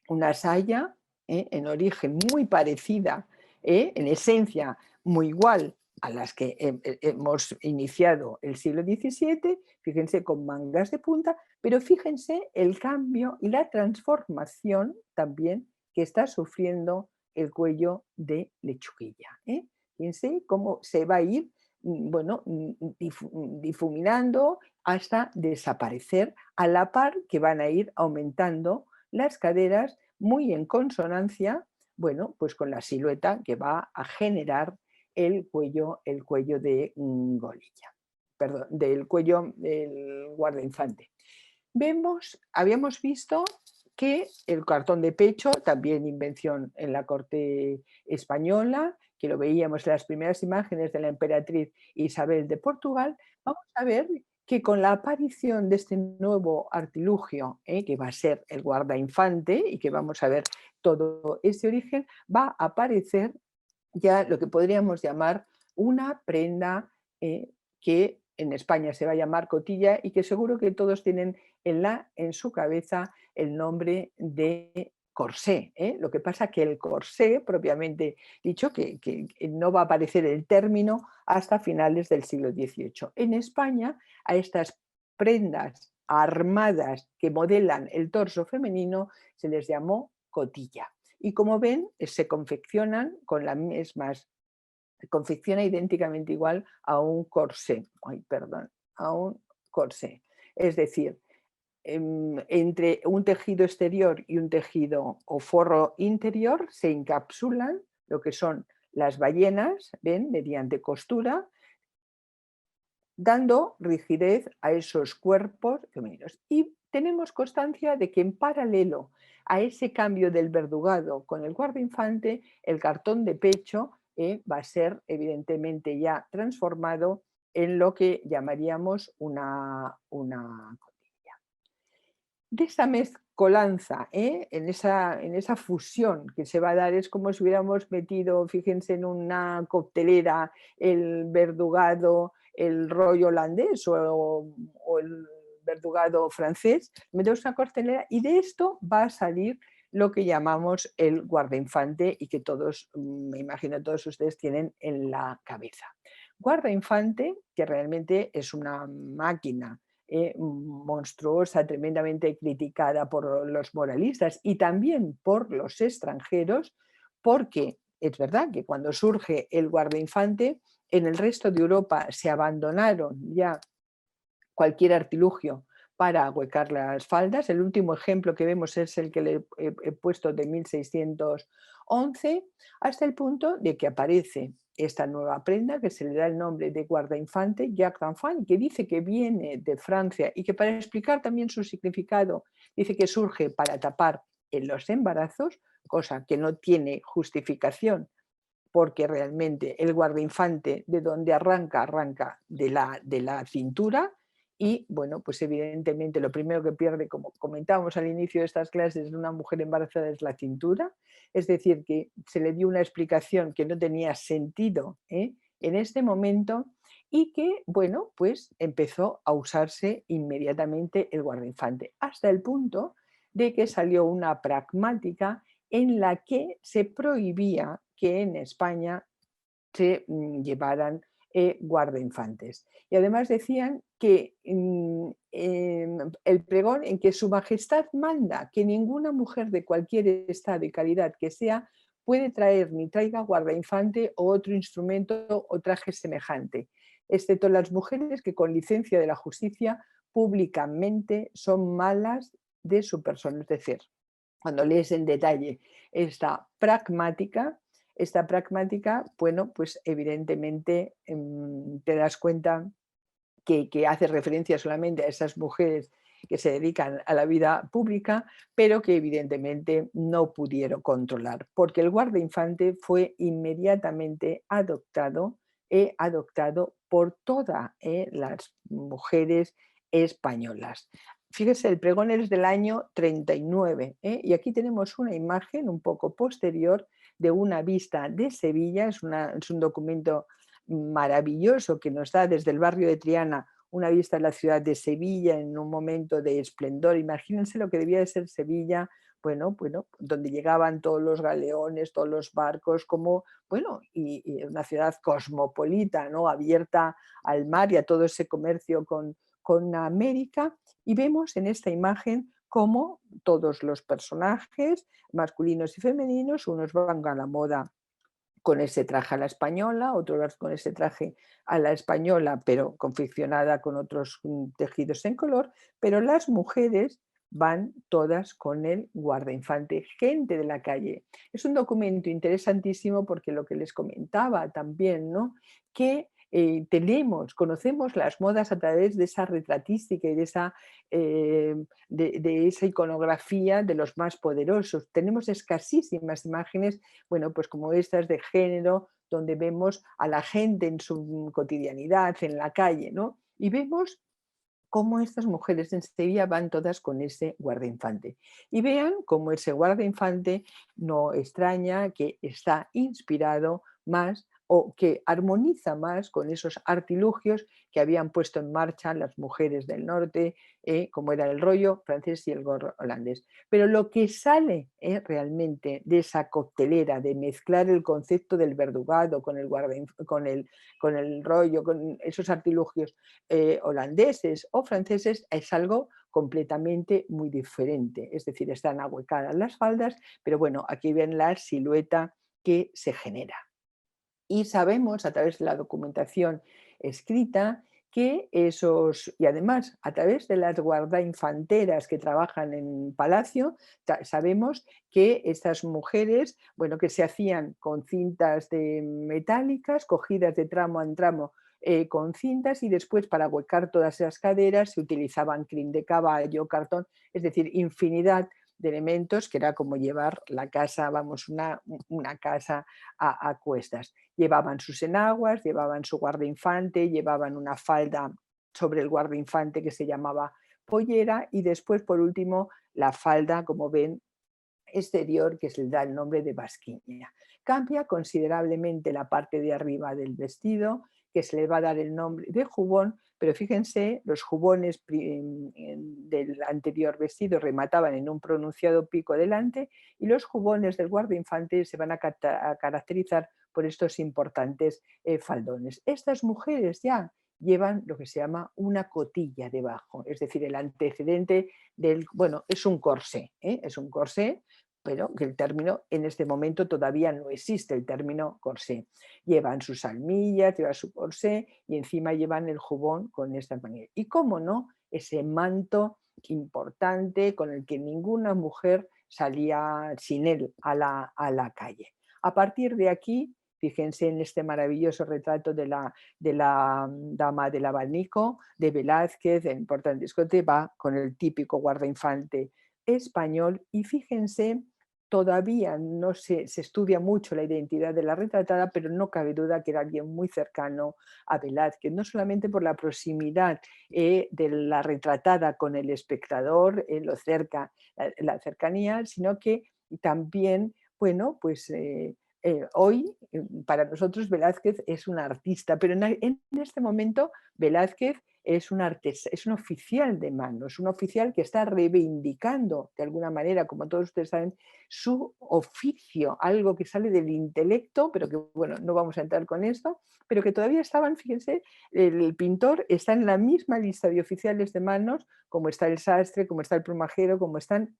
una saya en origen muy parecida, en esencia muy igual a las que hemos iniciado el siglo XVII, fíjense con mangas de punta, pero fíjense el cambio y la transformación también que está sufriendo el cuello de lechuguilla. Fíjense cómo se va a ir difuminando hasta desaparecer, a la par que van a ir aumentando las caderas muy en consonancia, bueno, pues con la silueta que va a generar el cuello de golilla, perdón, del cuello del guardainfante. Habíamos visto que el cartón de pecho, también invención en la corte española, que lo veíamos en las primeras imágenes de la emperatriz Isabel de Portugal, vamos a ver que con la aparición de este nuevo artilugio, que va a ser el guardainfante y que vamos a ver todo ese origen, va a aparecer ya lo que podríamos llamar una prenda que en España se va a llamar cotilla y que seguro que todos tienen en su cabeza el nombre de corsé, ¿eh? Lo que pasa que el corsé, propiamente dicho, que no va a aparecer el término hasta finales del siglo XVIII. En España, a estas prendas armadas que modelan el torso femenino se les llamó cotilla. Y como ven, se confeccionan con las mismas, se confecciona idénticamente igual a un corsé, a un corsé. Es decir, entre un tejido exterior y un tejido o forro interior se encapsulan lo que son las ballenas, ¿ven? Mediante costura, dando rigidez a esos cuerpos femeninos. Y tenemos constancia de que en paralelo a ese cambio del verdugado con el guardainfante, el cartón de pecho va a ser evidentemente ya transformado en lo que llamaríamos una cotilla. De esa mezcolanza, en esa fusión que se va a dar, es como si hubiéramos metido, fíjense, en una coctelera el verdugado, el rollo holandés o el verdugado francés, metemos una coctelera y de esto va a salir lo que llamamos el guardainfante y que todos, me imagino todos ustedes tienen en la cabeza. Guardainfante, que realmente es una máquina monstruosa, tremendamente criticada por los moralistas y también por los extranjeros, porque es verdad que cuando surge el guardainfante, en el resto de Europa se abandonaron ya cualquier artilugio para ahuecar las faldas. El último ejemplo que vemos es el que le he puesto de 1611, hasta el punto de que aparece esta nueva prenda que se le da el nombre de guardainfante, Jacques d'Enfant, que dice que viene de Francia y que, para explicar también su significado, dice que surge para tapar en los embarazos, cosa que no tiene justificación, porque realmente el guardainfante de donde arranca de la cintura. Y bueno, pues evidentemente lo primero que pierde, como comentábamos al inicio de estas clases, de una mujer embarazada es la cintura. Es decir, que se le dio una explicación que no tenía sentido en este momento y que, bueno, pues empezó a usarse inmediatamente el guardainfante, hasta el punto de que salió una pragmática en la que se prohibía que en España se llevaran guardainfantes. Y además decían que el pregón en que Su Majestad manda que ninguna mujer de cualquier estado y calidad que sea puede traer ni traiga guardainfante o otro instrumento o traje semejante, excepto las mujeres que con licencia de la justicia públicamente son malas de su persona. Es decir, cuando lees en detalle esta pragmática, bueno, pues evidentemente te das cuenta que hace referencia solamente a esas mujeres que se dedican a la vida pública, pero que evidentemente no pudieron controlar, porque el guardainfante fue inmediatamente adoptado por todas las mujeres españolas. Fíjese, el pregón es del año 39 y aquí tenemos una imagen un poco posterior de una vista de Sevilla. Es un documento maravilloso que nos da desde el barrio de Triana una vista de la ciudad de Sevilla en un momento de esplendor. Imagínense lo que debía de ser Sevilla, bueno, donde llegaban todos los galeones, todos los barcos, como, bueno, y una ciudad cosmopolita, ¿no? Abierta al mar y a todo ese comercio con América. Y vemos en esta imagen cómo todos los personajes, masculinos y femeninos, unos van a la moda con ese traje a la española, otros con ese traje a la española, pero confeccionada con otros tejidos en color, pero las mujeres van todas con el guardainfante, gente de la calle. Es un documento interesantísimo porque lo que les comentaba también, ¿no? Que conocemos las modas a través de esa retratística y de esa iconografía de los más poderosos. Tenemos escasísimas imágenes, bueno, pues como estas de género, donde vemos a la gente en su cotidianidad, en la calle, ¿no? Y vemos cómo estas mujeres en Sevilla van todas con ese guardainfante. Y vean cómo ese guardainfante no extraña que está inspirado más o que armoniza más con esos artilugios que habían puesto en marcha las mujeres del norte, como era el rollo francés y el gorro holandés. Pero lo que sale realmente de esa coctelera, de mezclar el concepto del verdugado con el, con el rollo, con esos artilugios holandeses o franceses, es algo completamente muy diferente. Es decir, están ahuecadas las faldas, pero bueno, aquí ven la silueta que se genera. Y sabemos a través de la documentación escrita que esos, y además a través de las guardainfanteras que trabajan en palacio, sabemos que estas mujeres, bueno, que se hacían con cintas metálicas, cogidas de tramo en tramo con cintas, y después para huecar todas esas caderas se utilizaban crin de caballo, cartón, es decir, infinidad de elementos que era como llevar la casa, vamos, una casa a cuestas. Llevaban sus enaguas, llevaban su guardainfante, llevaban una falda sobre el guardainfante que se llamaba pollera, y después, por último, la falda, como ven, exterior, que se le da el nombre de basquiña. Cambia considerablemente la parte de arriba del vestido, que se le va a dar el nombre de jubón, pero fíjense, los jubones del anterior vestido remataban en un pronunciado pico delante, y los jubones del guardainfante se van a caracterizar por estos importantes faldones. Estas mujeres ya llevan lo que se llama una cotilla debajo, es decir, el antecedente del, bueno, es un corsé, es un corsé, pero que el término en este momento todavía no existe, el término corsé. Llevan sus almillas, llevan su corsé y encima llevan el jubón con esta manera. Y cómo no, ese manto importante con el que ninguna mujer salía sin él a la calle. A partir de aquí, fíjense en este maravilloso retrato de la dama del abanico de Velázquez, en importante escote, va con el típico guardainfante español, y fíjense, todavía no se estudia mucho la identidad de la retratada, pero no cabe duda que era alguien muy cercano a Velázquez, no solamente por la proximidad de la retratada con el espectador, la cercanía, sino que también, bueno, pues hoy para nosotros Velázquez es un artista, pero en este momento Velázquez es es un oficial de manos, un oficial que está reivindicando de alguna manera, como todos ustedes saben, su oficio, algo que sale del intelecto, pero que, bueno, no vamos a entrar con esto, pero que todavía estaban, fíjense, el pintor está en la misma lista de oficiales de manos, como está el sastre, como está el plumajero, como están,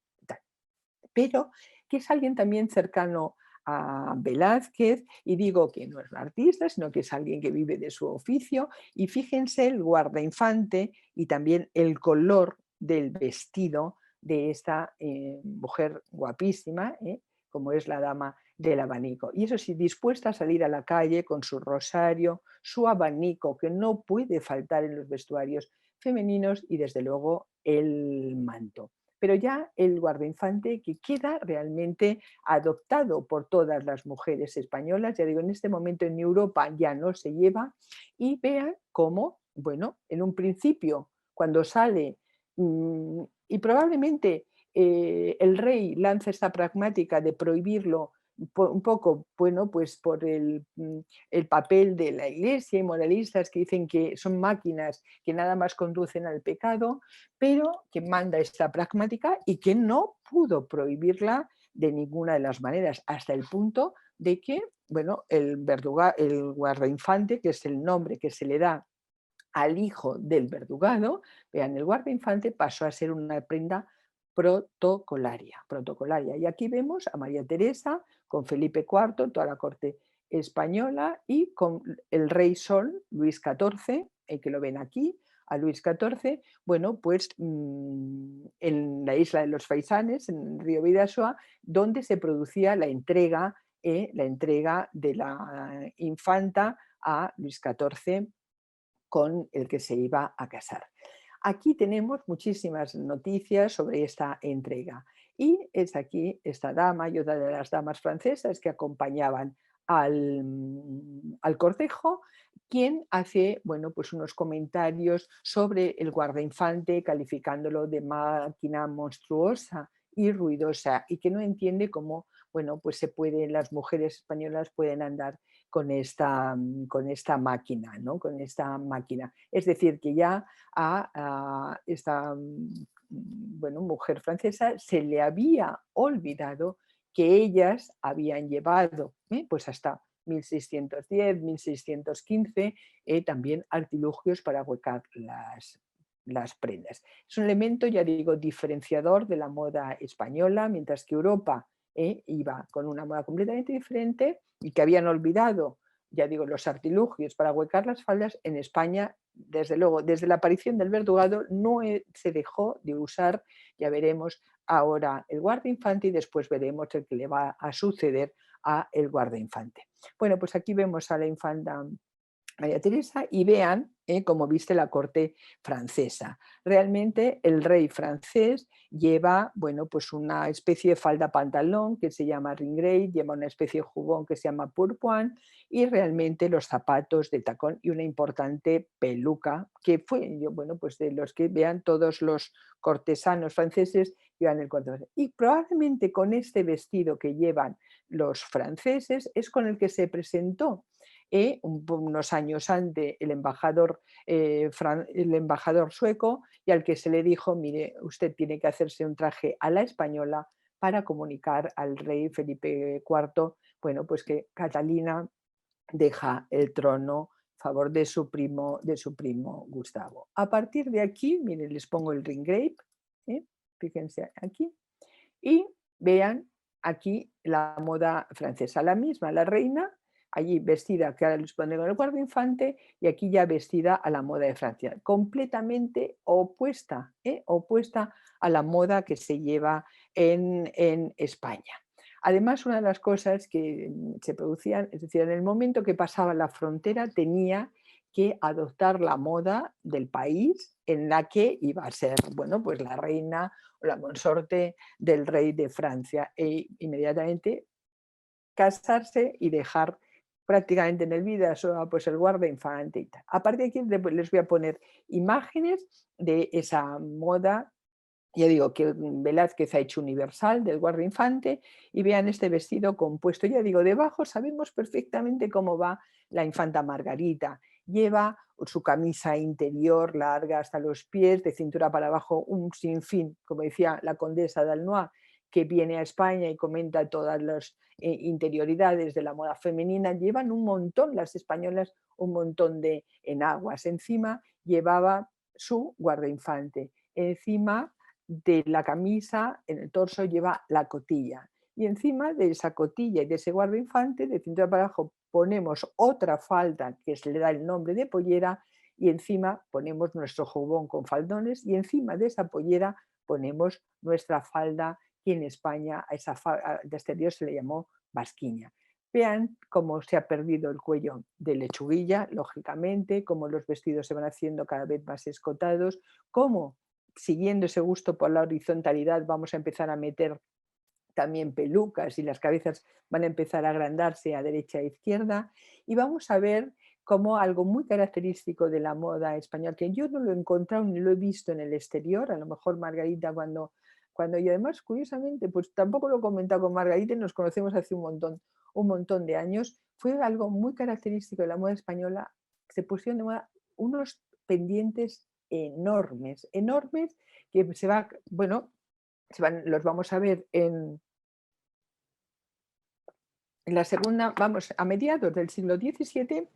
pero que es alguien también cercano a Velázquez, y digo que no es un artista, sino que es alguien que vive de su oficio, y fíjense el guardainfante y también el color del vestido de esta mujer guapísima, como es la dama del abanico. Y eso sí, dispuesta a salir a la calle con su rosario, su abanico, que no puede faltar en los vestuarios femeninos, y desde luego el manto. Pero ya el guardainfante que queda realmente adoptado por todas las mujeres españolas, ya digo, en este momento en Europa ya no se lleva, y vean cómo, bueno, en un principio, cuando sale, y probablemente el rey lanza esta pragmática de prohibirlo un poco, bueno, pues por el papel de la Iglesia y moralistas que dicen que son máquinas que nada más conducen al pecado, pero que manda esta pragmática y que no pudo prohibirla de ninguna de las maneras, hasta el punto de que, bueno, el guardainfante, que es el nombre que se le da al hijo del verdugado, vean, el guardainfante pasó a ser una prenda protocolaria. Y aquí vemos a María Teresa con Felipe IV, toda la corte española, y con el rey Sol, Luis XIV, que lo ven aquí, a Luis XIV, bueno, pues en la isla de los Faisanes, en el río Bidasoa, donde se producía la entrega de la infanta a Luis XIV, con el que se iba a casar. Aquí tenemos muchísimas noticias sobre esta entrega, y es aquí esta dama y otra de las damas francesas que acompañaban al cortejo, quien hace, bueno, pues unos comentarios sobre el guardainfante, calificándolo de máquina monstruosa y ruidosa, y que no entiende cómo bueno, pues las mujeres españolas pueden andar con esta máquina, ¿no? Con esta máquina. Es decir, que ya a esta bueno, mujer francesa se le había olvidado que ellas habían llevado, pues hasta 1610, 1615, también artilugios para huecar las prendas. Es un elemento, ya digo, diferenciador de la moda española, mientras que Europa iba con una moda completamente diferente y que habían olvidado, ya digo, los artilugios para huecar las faldas. En España, desde luego, desde la aparición del verdugado no se dejó de usar, ya veremos ahora el guardainfante y después veremos el que le va a suceder a el guardainfante. Bueno, pues aquí vemos a la infanta María Teresa y vean cómo viste la corte francesa. Realmente el rey francés lleva, bueno, pues una especie de falda pantalón que se llama ringrei, lleva una especie de jubón que se llama pourpoint y realmente los zapatos de tacón y una importante peluca que fue, bueno, pues de los que vean todos los cortesanos franceses llevan el corte. Y probablemente con este vestido que llevan los franceses es con el que se presentó unos años antes el embajador sueco y al que se le dijo, mire, usted tiene que hacerse un traje a la española para comunicar al rey Felipe IV, bueno, pues que Catalina deja el trono a favor de su primo Gustavo. A partir de aquí, miren, les pongo el ringgrave, fíjense aquí, y vean aquí la moda francesa, la misma, la reina allí vestida, que ahora les pone con el guardainfante, y aquí ya vestida a la moda de Francia, completamente opuesta, opuesta a la moda que se lleva en España. Además, una de las cosas que se producían, es decir, en el momento que pasaba la frontera tenía que adoptar la moda del país en la que iba a ser, bueno, pues la reina o la consorte del rey de Francia e inmediatamente casarse y dejar prácticamente en el vida pues el guardainfante y tal. A partir de aquí les voy a poner imágenes de esa moda. Ya digo que Velázquez ha hecho universal del guardainfante y vean este vestido compuesto. Ya digo, debajo sabemos perfectamente cómo va la infanta Margarita. Lleva su camisa interior larga hasta los pies, de cintura para abajo un sinfín, como decía la condesa de Alnois, que viene a España y comenta todas las interioridades de la moda femenina. Llevan un montón, las españolas, un montón de enaguas. Encima llevaba su guardainfante. Encima de la camisa, en el torso lleva la cotilla. Y encima de esa cotilla y de ese guardainfante, de cintura para abajo, ponemos otra falda que se le da el nombre de pollera y encima ponemos nuestro jubón con faldones y encima de esa pollera ponemos nuestra falda que en España a esa falda de exterior se le llamó basquiña. Vean cómo se ha perdido el cuello de lechuguilla, lógicamente, cómo los vestidos se van haciendo cada vez más escotados, cómo siguiendo ese gusto por la horizontalidad vamos a empezar a meter también pelucas y las cabezas van a empezar a agrandarse a derecha e izquierda y vamos a ver como algo muy característico de la moda española, que yo no lo he encontrado ni lo he visto en el exterior, a lo mejor Margarita y además curiosamente pues tampoco lo he comentado con Margarita y nos conocemos hace un montón de años, fue algo muy característico de la moda española, se pusieron de moda unos pendientes enormes, enormes, que los vamos a ver en la segunda, vamos, a mediados del siglo XVII,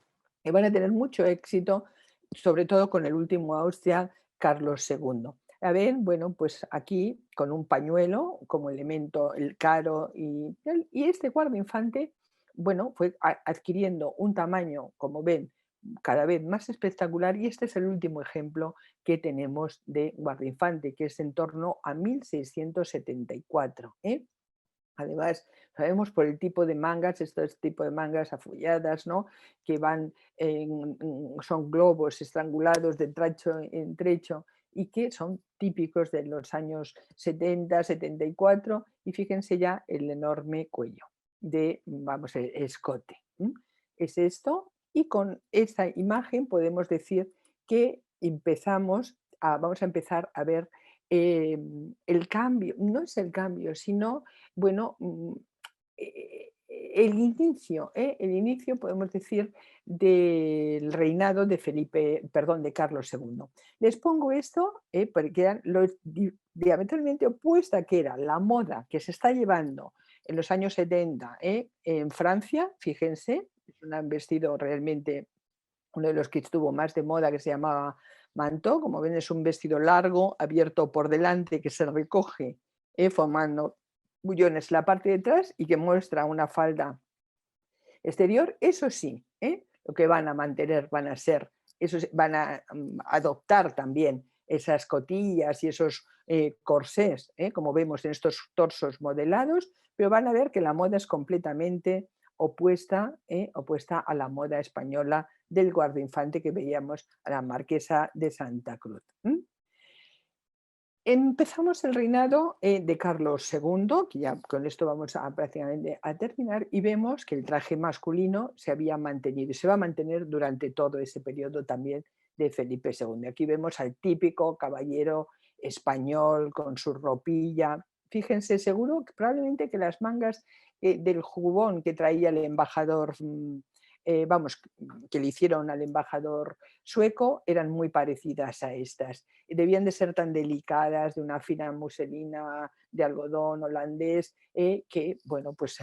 y van a tener mucho éxito, sobre todo con el último Austria, Carlos II. A ver, bueno, pues aquí con un pañuelo como elemento, el caro y este guardainfante, bueno, fue adquiriendo un tamaño, como ven, cada vez más espectacular y este es el último ejemplo que tenemos de guardainfante, que es en torno a 1674. Además, sabemos por el tipo de mangas, estos tipos de mangas afolladas, ¿no? Que son globos estrangulados de trecho en trecho y que son típicos de los años 70, 74 y fíjense ya el enorme cuello de, vamos, el escote. Es esto y con esta imagen podemos decir que vamos a empezar a ver el cambio, no es el cambio, sino bueno, el inicio, podemos decir, del reinado de de Carlos II. Les pongo esto porque eran diametralmente opuesta que era la moda que se está llevando en los años 70 en Francia, fíjense, es un vestido realmente uno de los que estuvo más de moda que se llamaba manteau, como ven es un vestido largo, abierto por delante que se recoge formando bullones en la parte de atrás y que muestra una falda exterior. Eso sí, lo que van a mantener van a ser, van a adoptar también esas cotillas y esos corsés, como vemos en estos torsos modelados, pero van a ver que la moda es completamente opuesta a la moda española del guardainfante que veíamos a la marquesa de Santa Cruz. Empezamos el reinado de Carlos II, que ya con esto vamos prácticamente a terminar, y vemos que el traje masculino se había mantenido y se va a mantener durante todo ese periodo también de Felipe II. Aquí vemos al típico caballero español con su ropilla. Fíjense, seguro que probablemente que las mangas del jubón que traía el embajador, que le hicieron al embajador sueco, eran muy parecidas a estas. Debían de ser tan delicadas, de una fina muselina de algodón holandés, que bueno, pues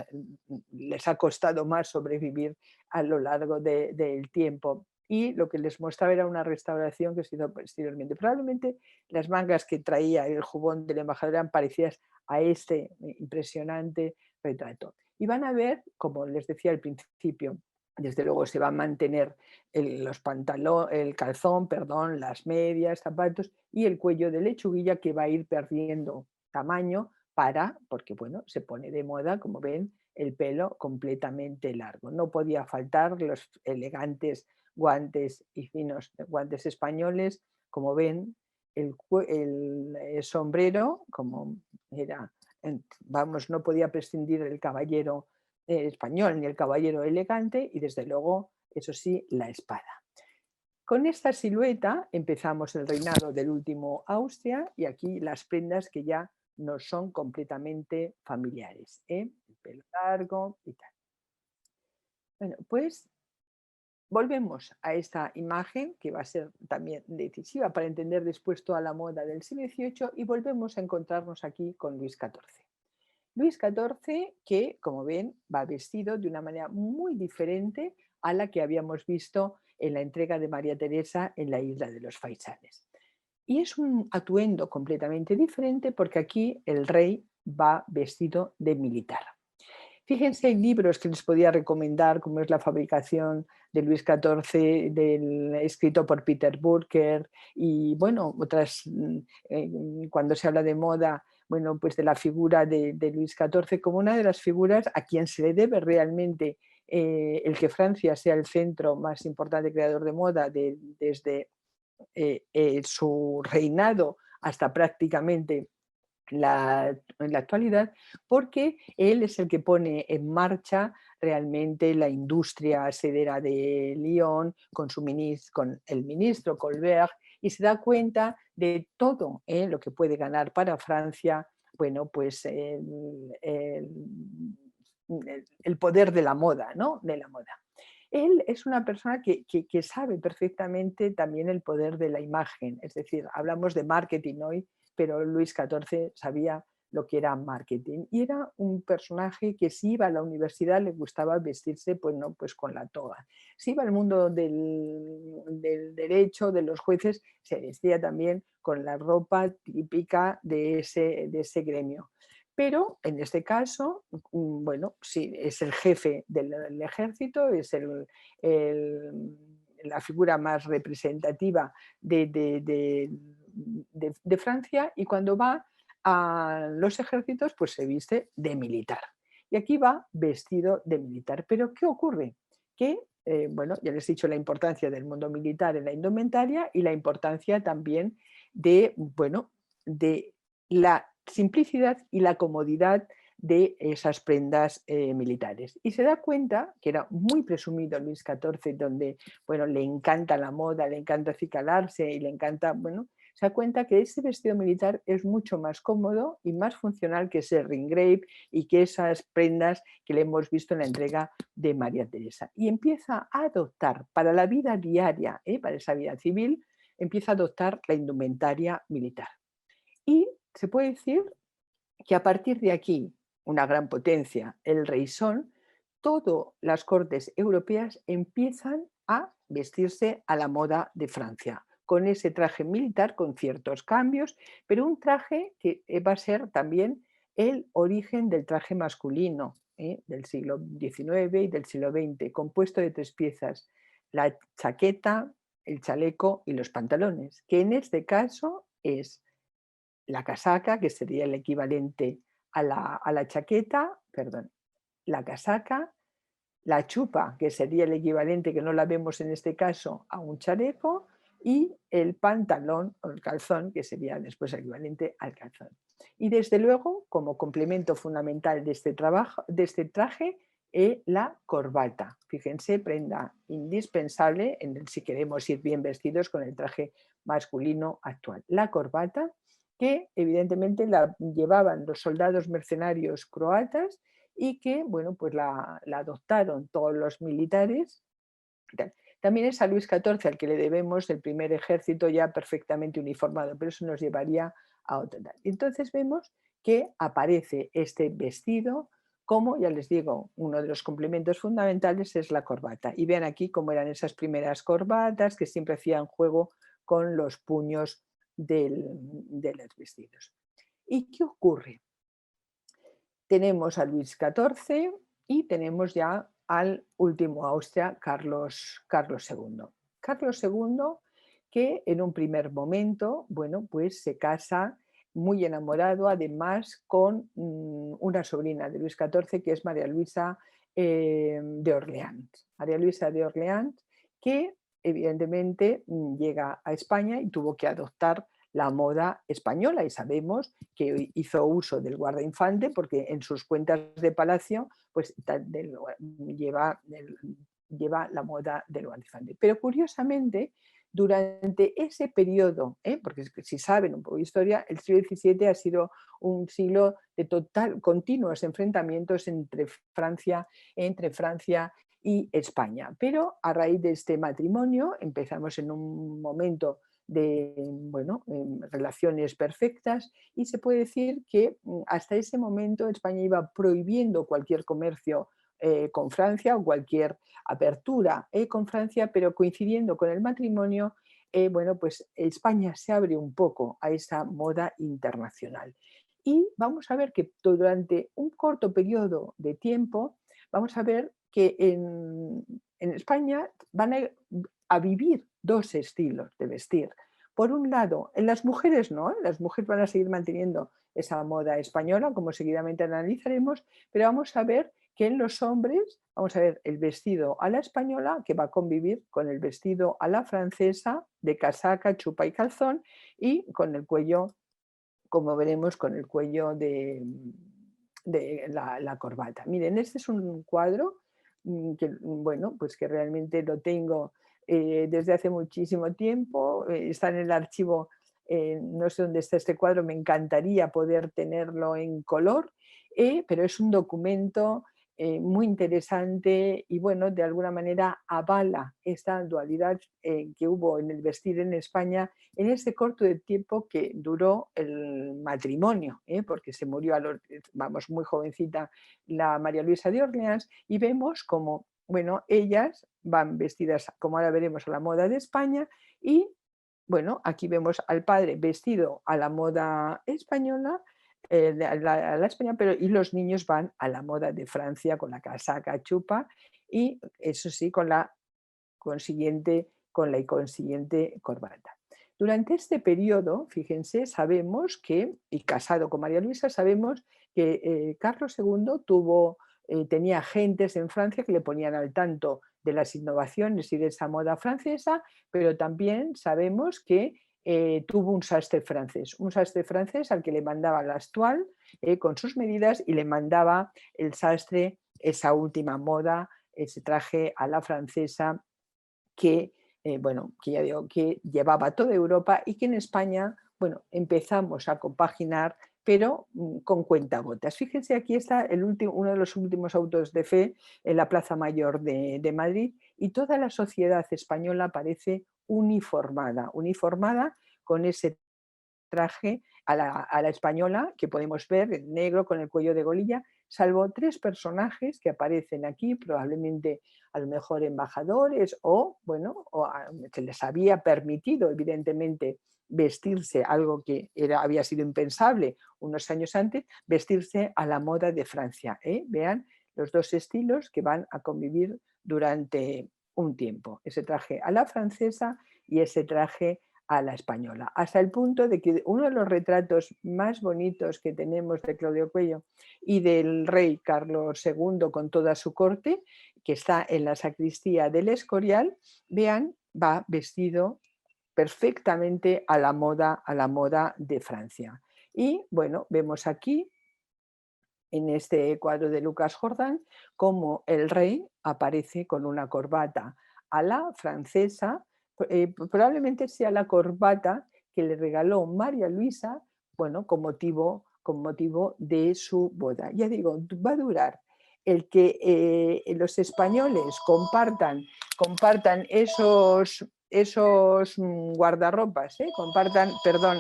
les ha costado más sobrevivir a lo largo del tiempo. Y lo que les mostraba era una restauración que se hizo posteriormente. Probablemente las mangas que traía el jubón del embajador eran parecidas a este impresionante retrato. Y van a ver, como les decía al principio, desde luego se va a mantener el calzón, perdón, las medias, zapatos y el cuello de lechuguilla que va a ir perdiendo tamaño porque bueno, se pone de moda, como ven, el pelo completamente largo. No podía faltar los elegantes guantes y finos guantes españoles, como ven, el sombrero, como era, vamos, no podía prescindir del caballero español ni el caballero elegante y desde luego, eso sí, la espada. Con esta silueta empezamos el reinado del último Austria y aquí las prendas que ya nos son completamente familiares, el pelo largo y tal. Bueno, pues volvemos a esta imagen que va a ser también decisiva para entender después toda la moda del siglo XVIII y volvemos a encontrarnos aquí con Luis XIV. Luis XIV, que como ven va vestido de una manera muy diferente a la que habíamos visto en la entrega de María Teresa en la isla de los Faisanes. Y es un atuendo completamente diferente porque aquí el rey va vestido de militar. Fíjense en libros que les podía recomendar, como es La fabricación de Luis XIV, escrito por Peter Burker, y bueno, otras, cuando se habla de moda, bueno, pues de la figura de Luis XIV como una de las figuras a quien se le debe realmente el que Francia sea el centro más importante creador de moda desde su reinado hasta prácticamente en la actualidad, porque él es el que pone en marcha realmente la industria sedera de Lyon con el ministro Colbert y se da cuenta de todo lo que puede ganar para Francia, bueno, pues el poder de la moda, ¿no? De la moda. Él es una persona que sabe perfectamente también el poder de la imagen, es decir, hablamos de marketing hoy, pero Luis XIV sabía lo que era marketing y era un personaje que si iba a la universidad le gustaba vestirse pues, no, pues con la toga. Si iba al mundo del derecho, de los jueces, se vestía también con la ropa típica de ese gremio. Pero en este caso, bueno, sí, es el jefe del ejército, es la figura más representativa de Francia y cuando va a los ejércitos pues se viste de militar. Y aquí va vestido de militar. Pero ¿qué ocurre? Que, bueno, ya les he dicho la importancia del mundo militar en la indumentaria y la importancia también de, bueno, de la simplicidad y la comodidad de esas prendas militares. Y se da cuenta que era muy presumido Luis XIV, donde bueno, le encanta la moda, le encanta acicalarse y le encanta, bueno, se da cuenta que ese vestido militar es mucho más cómodo y más funcional que ese ringrave y que esas prendas que le hemos visto en la entrega de María Teresa. Y empieza a adoptar para la vida diaria, para esa vida civil, empieza a adoptar la indumentaria militar. Y se puede decir que a partir de aquí, una gran potencia, el rey Son, todas las cortes europeas empiezan a vestirse a la moda de Francia, con ese traje militar con ciertos cambios, pero un traje que va a ser también el origen del traje masculino del siglo XIX y del siglo XX, compuesto de 3 piezas: la chaqueta, el chaleco y los pantalones, que en este caso es la casaca, que sería el equivalente a la chaqueta, perdón, la casaca, la chupa, que sería el equivalente, que no la vemos en este caso, a un chaleco, y el pantalón o el calzón, que sería después el equivalente al calzón. Y desde luego, como complemento fundamental de este traje, la corbata. Fíjense, prenda indispensable si queremos ir bien vestidos con el traje masculino actual. La corbata, que evidentemente la llevaban los soldados mercenarios croatas y que, bueno, pues la adoptaron todos los militares. También es a Luis XIV al que le debemos el primer ejército ya perfectamente uniformado, pero eso nos llevaría a otro. Entonces vemos que aparece este vestido como, ya les digo, uno de los complementos fundamentales es la corbata. Y vean aquí cómo eran esas primeras corbatas que siempre hacían juego con los puños de los vestidos. ¿Y qué ocurre? Tenemos a Luis XIV y tenemos ya al último Austria, Carlos II. Carlos II, que en un primer momento, bueno, pues se casa muy enamorado, además con una sobrina de Luis XIV, que es María Luisa de Orleans. María Luisa de Orleans, que evidentemente llega a España y tuvo que adoptar la moda española, y sabemos que hizo uso del guardainfante porque en sus cuentas de palacio pues lleva la moda del guardainfante. Pero curiosamente, durante ese periodo, porque si saben un poco de historia, el siglo XVII ha sido un siglo de continuos enfrentamientos entre Francia y España. Pero a raíz de este matrimonio empezamos en un momento de relaciones perfectas, y se puede decir que hasta ese momento España iba prohibiendo cualquier comercio con Francia o cualquier apertura con Francia, pero coincidiendo con el matrimonio, pues España se abre un poco a esa moda internacional. Y vamos a ver que durante un corto periodo de tiempo, vamos a ver que en España van a vivir 2 estilos de vestir. Por un lado, en las mujeres no, las mujeres van a seguir manteniendo esa moda española, como seguidamente analizaremos, pero vamos a ver que en los hombres, vamos a ver el vestido a la española, que va a convivir con el vestido a la francesa, de casaca, chupa y calzón, y con el cuello, como veremos, con el cuello de la corbata. Miren, este es un cuadro que, bueno, pues que realmente lo tengo desde hace muchísimo tiempo, está en el archivo, no sé dónde está este cuadro, me encantaría poder tenerlo en color, pero es un documento muy interesante y, bueno, de alguna manera avala esta dualidad que hubo en el vestir en España en ese corto de tiempo que duró el matrimonio, porque se murió muy jovencita la María Luisa de Orleans, y vemos como, bueno, ellas van vestidas, como ahora veremos, a la moda de España, y bueno, aquí vemos al padre vestido a la moda española, a la española, pero y los niños van a la moda de Francia con la casaca chupa, y eso sí, con la consiguiente corbata. Durante este periodo, fíjense, sabemos que, y casado con María Luisa, sabemos que Carlos II tenía agentes en Francia que le ponían al tanto de las innovaciones y de esa moda francesa, pero también sabemos que tuvo un sastre francés al que le mandaba la Astual con sus medidas, y le mandaba el sastre esa última moda, ese traje a la francesa que bueno, que ya digo, que llevaba toda Europa y que en España, bueno, empezamos a compaginar, pero con cuentagotas. Fíjense, aquí está uno de los últimos autos de fe en la Plaza Mayor de Madrid, y toda la sociedad española parece uniformada con ese traje a la española que podemos ver, en negro con el cuello de golilla, salvo 3 personajes que aparecen aquí, probablemente a lo mejor embajadores o, bueno, se les había permitido evidentemente vestirse, algo que había sido impensable unos años antes, vestirse a la moda de Francia. Vean los dos estilos que van a convivir durante un tiempo, ese traje a la francesa y ese traje a la española, hasta el punto de que uno de los retratos más bonitos que tenemos de Claudio Cuello y del rey Carlos II con toda su corte, que está en la sacristía del Escorial, vean, va vestido perfectamente a la moda de Francia. Y bueno, vemos aquí en este cuadro de Lucas Jordán cómo el rey aparece con una corbata a la francesa, probablemente sea la corbata que le regaló María Luisa, bueno, con motivo de su boda. Ya digo, va a durar el que los españoles compartan esos guardarropas, compartan, perdón,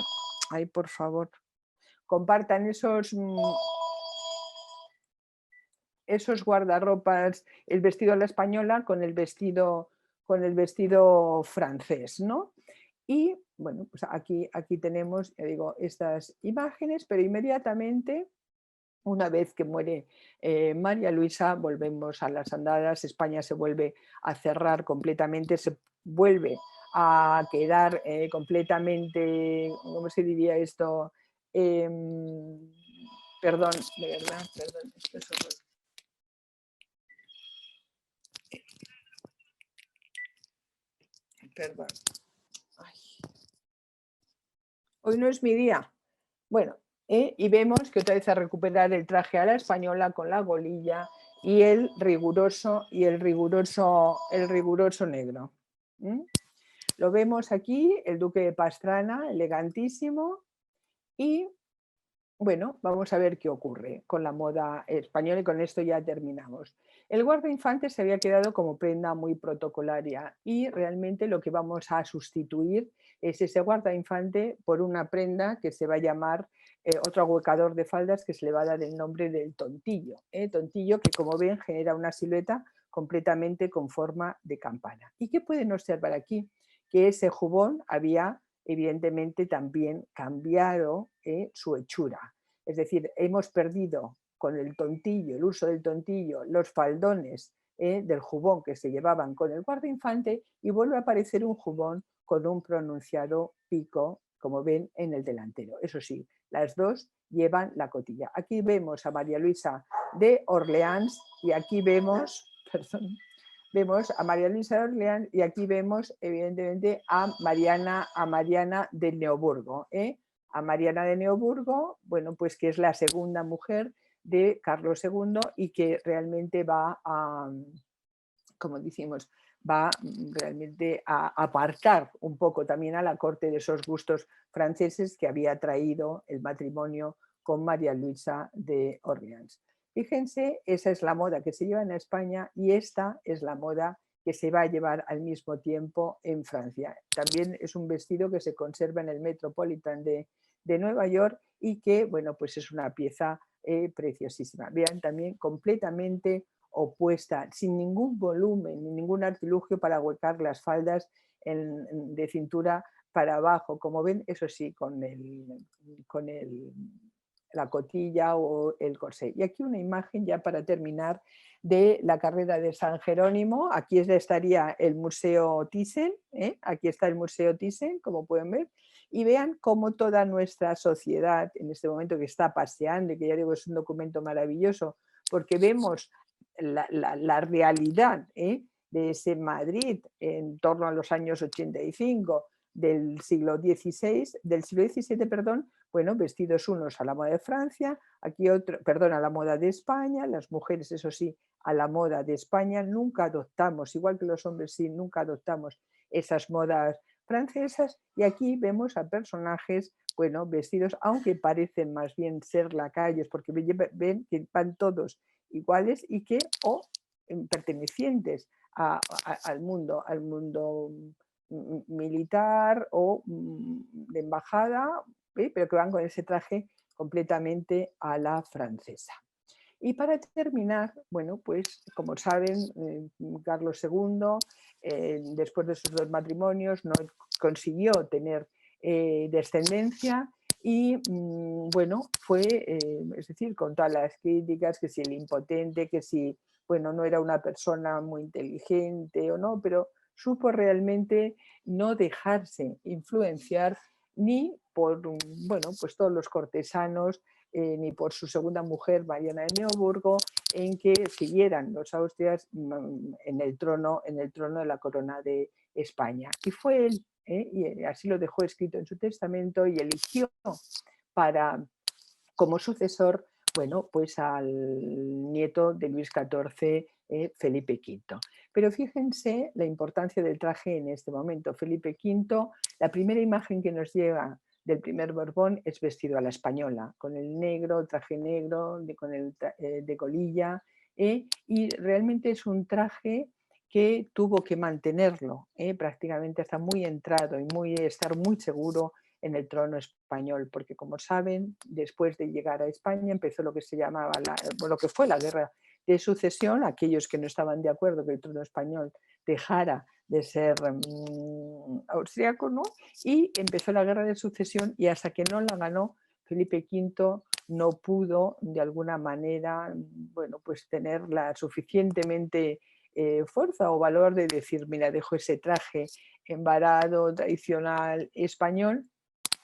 ay, por favor, compartan esos guardarropas, el vestido a la española con el vestido francés, ¿no? Y bueno, pues aquí tenemos, ya digo, estas imágenes, pero inmediatamente, una vez que muere María Luisa, volvemos a las andadas, España se vuelve a cerrar completamente, se vuelve a quedar completamente, ¿cómo se diría esto? Perdón, de verdad, perdón, esto es horror. Perdón. Ay. Hoy no es mi día. Bueno, y vemos que otra vez a recuperar el traje a la española con la golilla y el riguroso negro. Lo vemos aquí, el duque de Pastrana, elegantísimo, y bueno, vamos a ver qué ocurre con la moda española y con esto ya terminamos. El guardainfantes se había quedado como prenda muy protocolaria y realmente lo que vamos a sustituir es ese guardainfante por una prenda que se va a llamar otro ahuecador de faldas, que se le va a dar el nombre del tontillo. Tontillo que, como ven, genera una silueta completamente con forma de campana. ¿Y qué pueden observar aquí? Que ese jubón había evidentemente también cambiado su hechura. Es decir, hemos perdido con el tontillo, el uso del tontillo, los faldones del jubón que se llevaban con el guardainfante, y vuelve a aparecer un jubón con un pronunciado pico, como ven, en el delantero. Eso sí, las dos llevan la cotilla. Aquí vemos a María Luisa de Orleans y aquí vemos, perdón, vemos a María Luisa de Orleans y aquí vemos evidentemente a Mariana de Neoburgo. A Mariana de Neoburgo, bueno, pues que es la segunda mujer de Carlos II y que realmente va a, como decimos, va realmente a apartar un poco también a la corte de esos gustos franceses que había traído el matrimonio con María Luisa de Orleans. Fíjense, esa es la moda que se lleva en España y esta es la moda que se va a llevar al mismo tiempo en Francia. También es un vestido que se conserva en el Metropolitan de Nueva York y que, bueno, pues es una pieza preciosísima. Vean, también completamente opuesta, sin ningún volumen ni ningún artilugio para ahuecar las faldas de cintura para abajo, como ven, eso sí, con la cotilla o el corsé. Y aquí una imagen ya para terminar de la carrera de San Jerónimo. Aquí estaría el Museo Thyssen, aquí está el Museo Thyssen, como pueden ver, y vean cómo toda nuestra sociedad en este momento que está paseando, y que ya digo es un documento maravilloso, porque vemos la realidad de ese Madrid en torno a los años 85, del siglo XVII, perdón, bueno, vestidos unos a la moda de Francia, aquí otro, perdón, a la moda de España, las mujeres, eso sí, a la moda de España, nunca adoptamos, igual que los hombres sí, nunca adoptamos esas modas francesas, y aquí vemos a personajes, bueno, vestidos, aunque parecen más bien ser lacayos, porque ven que van todos iguales y que, o pertenecientes al mundo militar o de embajada, pero que van con ese traje completamente a la francesa. Y para terminar, bueno, pues como saben, Carlos II, después de sus 2 matrimonios, no consiguió tener descendencia y, bueno, fue, es decir, con todas las críticas, que si el impotente, que si, bueno, no era una persona muy inteligente o no, pero supo realmente no dejarse influenciar ni por, bueno, pues todos los cortesanos, ni por su segunda mujer, Mariana de Neoburgo, en que siguieran los Austrias en el trono de la corona de España. Y fue él, y así lo dejó escrito en su testamento, y eligió como sucesor, bueno, pues al nieto de Luis XIV, Felipe V. Pero fíjense la importancia del traje en este momento. Felipe V, la primera imagen que nos llega del primer Borbón es vestido a la española, con el negro, traje negro, con el de colilla, y realmente es un traje que tuvo que mantenerlo, prácticamente hasta muy entrado y estar muy seguro en el trono español, porque como saben, después de llegar a España empezó lo que se llamaba lo que fue la guerra de sucesión. Aquellos que no estaban de acuerdo que el trono español dejara de ser austriaco, ¿no? Y empezó la guerra de sucesión, y hasta que no la ganó Felipe V no pudo de alguna manera, bueno, pues tener la suficientemente fuerza o valor de decir, mira, dejo ese traje embarado tradicional español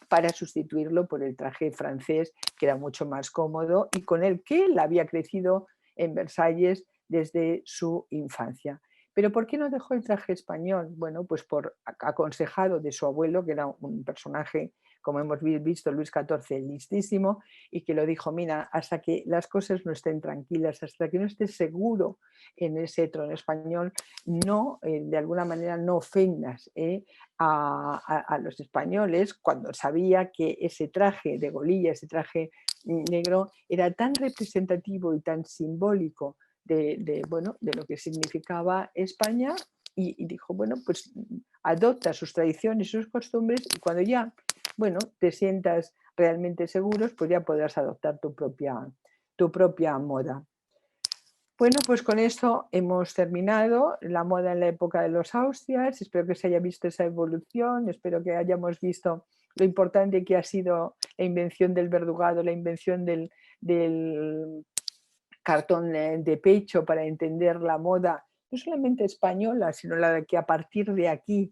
para sustituirlo por el traje francés, que era mucho más cómodo y con el que él había crecido en Versalles desde su infancia. ¿Pero por qué no dejó el traje español? Bueno, pues por aconsejado de su abuelo, que era un personaje, como hemos visto, Luis XIV, listísimo, y que lo dijo, mira, hasta que las cosas no estén tranquilas, hasta que no estés seguro en ese trono español, no, de alguna manera no ofendas a los españoles, cuando sabía que ese traje de golilla, ese traje negro, era tan representativo y tan simbólico bueno, de lo que significaba España, y dijo, bueno, pues adopta sus tradiciones, sus costumbres, y cuando ya, bueno, te sientas realmente seguros, pues ya podrás adoptar tu propia moda. Bueno, pues con esto hemos terminado la moda en la época de los Austrias. Espero que se haya visto esa evolución, espero que hayamos visto lo importante que ha sido la invención del verdugado, la invención del cartón de pecho para entender la moda, no solamente española, sino la que a partir de aquí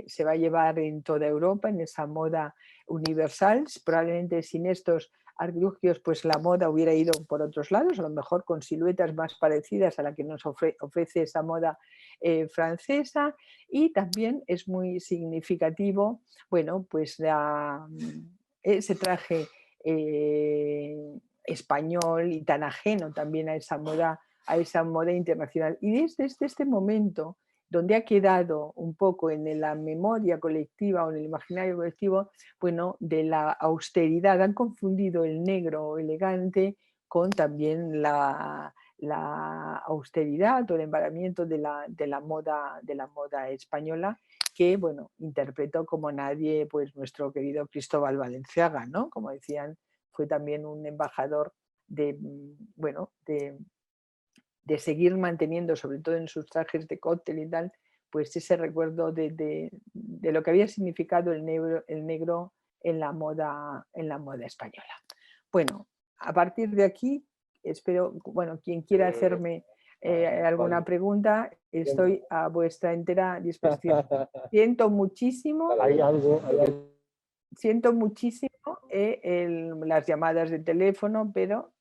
se va a llevar en toda Europa, en esa moda universal. Probablemente sin estos artilugios, pues la moda hubiera ido por otros lados, a lo mejor con siluetas más parecidas a la que nos ofrece esa moda francesa. Y también es muy significativo, bueno, pues ese traje español y tan ajeno también a esa moda internacional. Y desde este momento, donde ha quedado un poco en la memoria colectiva o en el imaginario colectivo, bueno, de la austeridad, han confundido el negro elegante con también la austeridad o el embaramiento de la moda española, que, bueno, interpretó como nadie, pues nuestro querido Cristóbal Valenciaga, ¿no? Como decían, fue también un embajador bueno, de seguir manteniendo, sobre todo en sus trajes de cóctel y tal, pues ese recuerdo de lo que había significado el negro en la moda española. Bueno, a partir de aquí, espero, bueno, quien quiera hacerme alguna pregunta, estoy a vuestra entera disposición. Siento muchísimo. Siento muchísimo las llamadas de teléfono, pero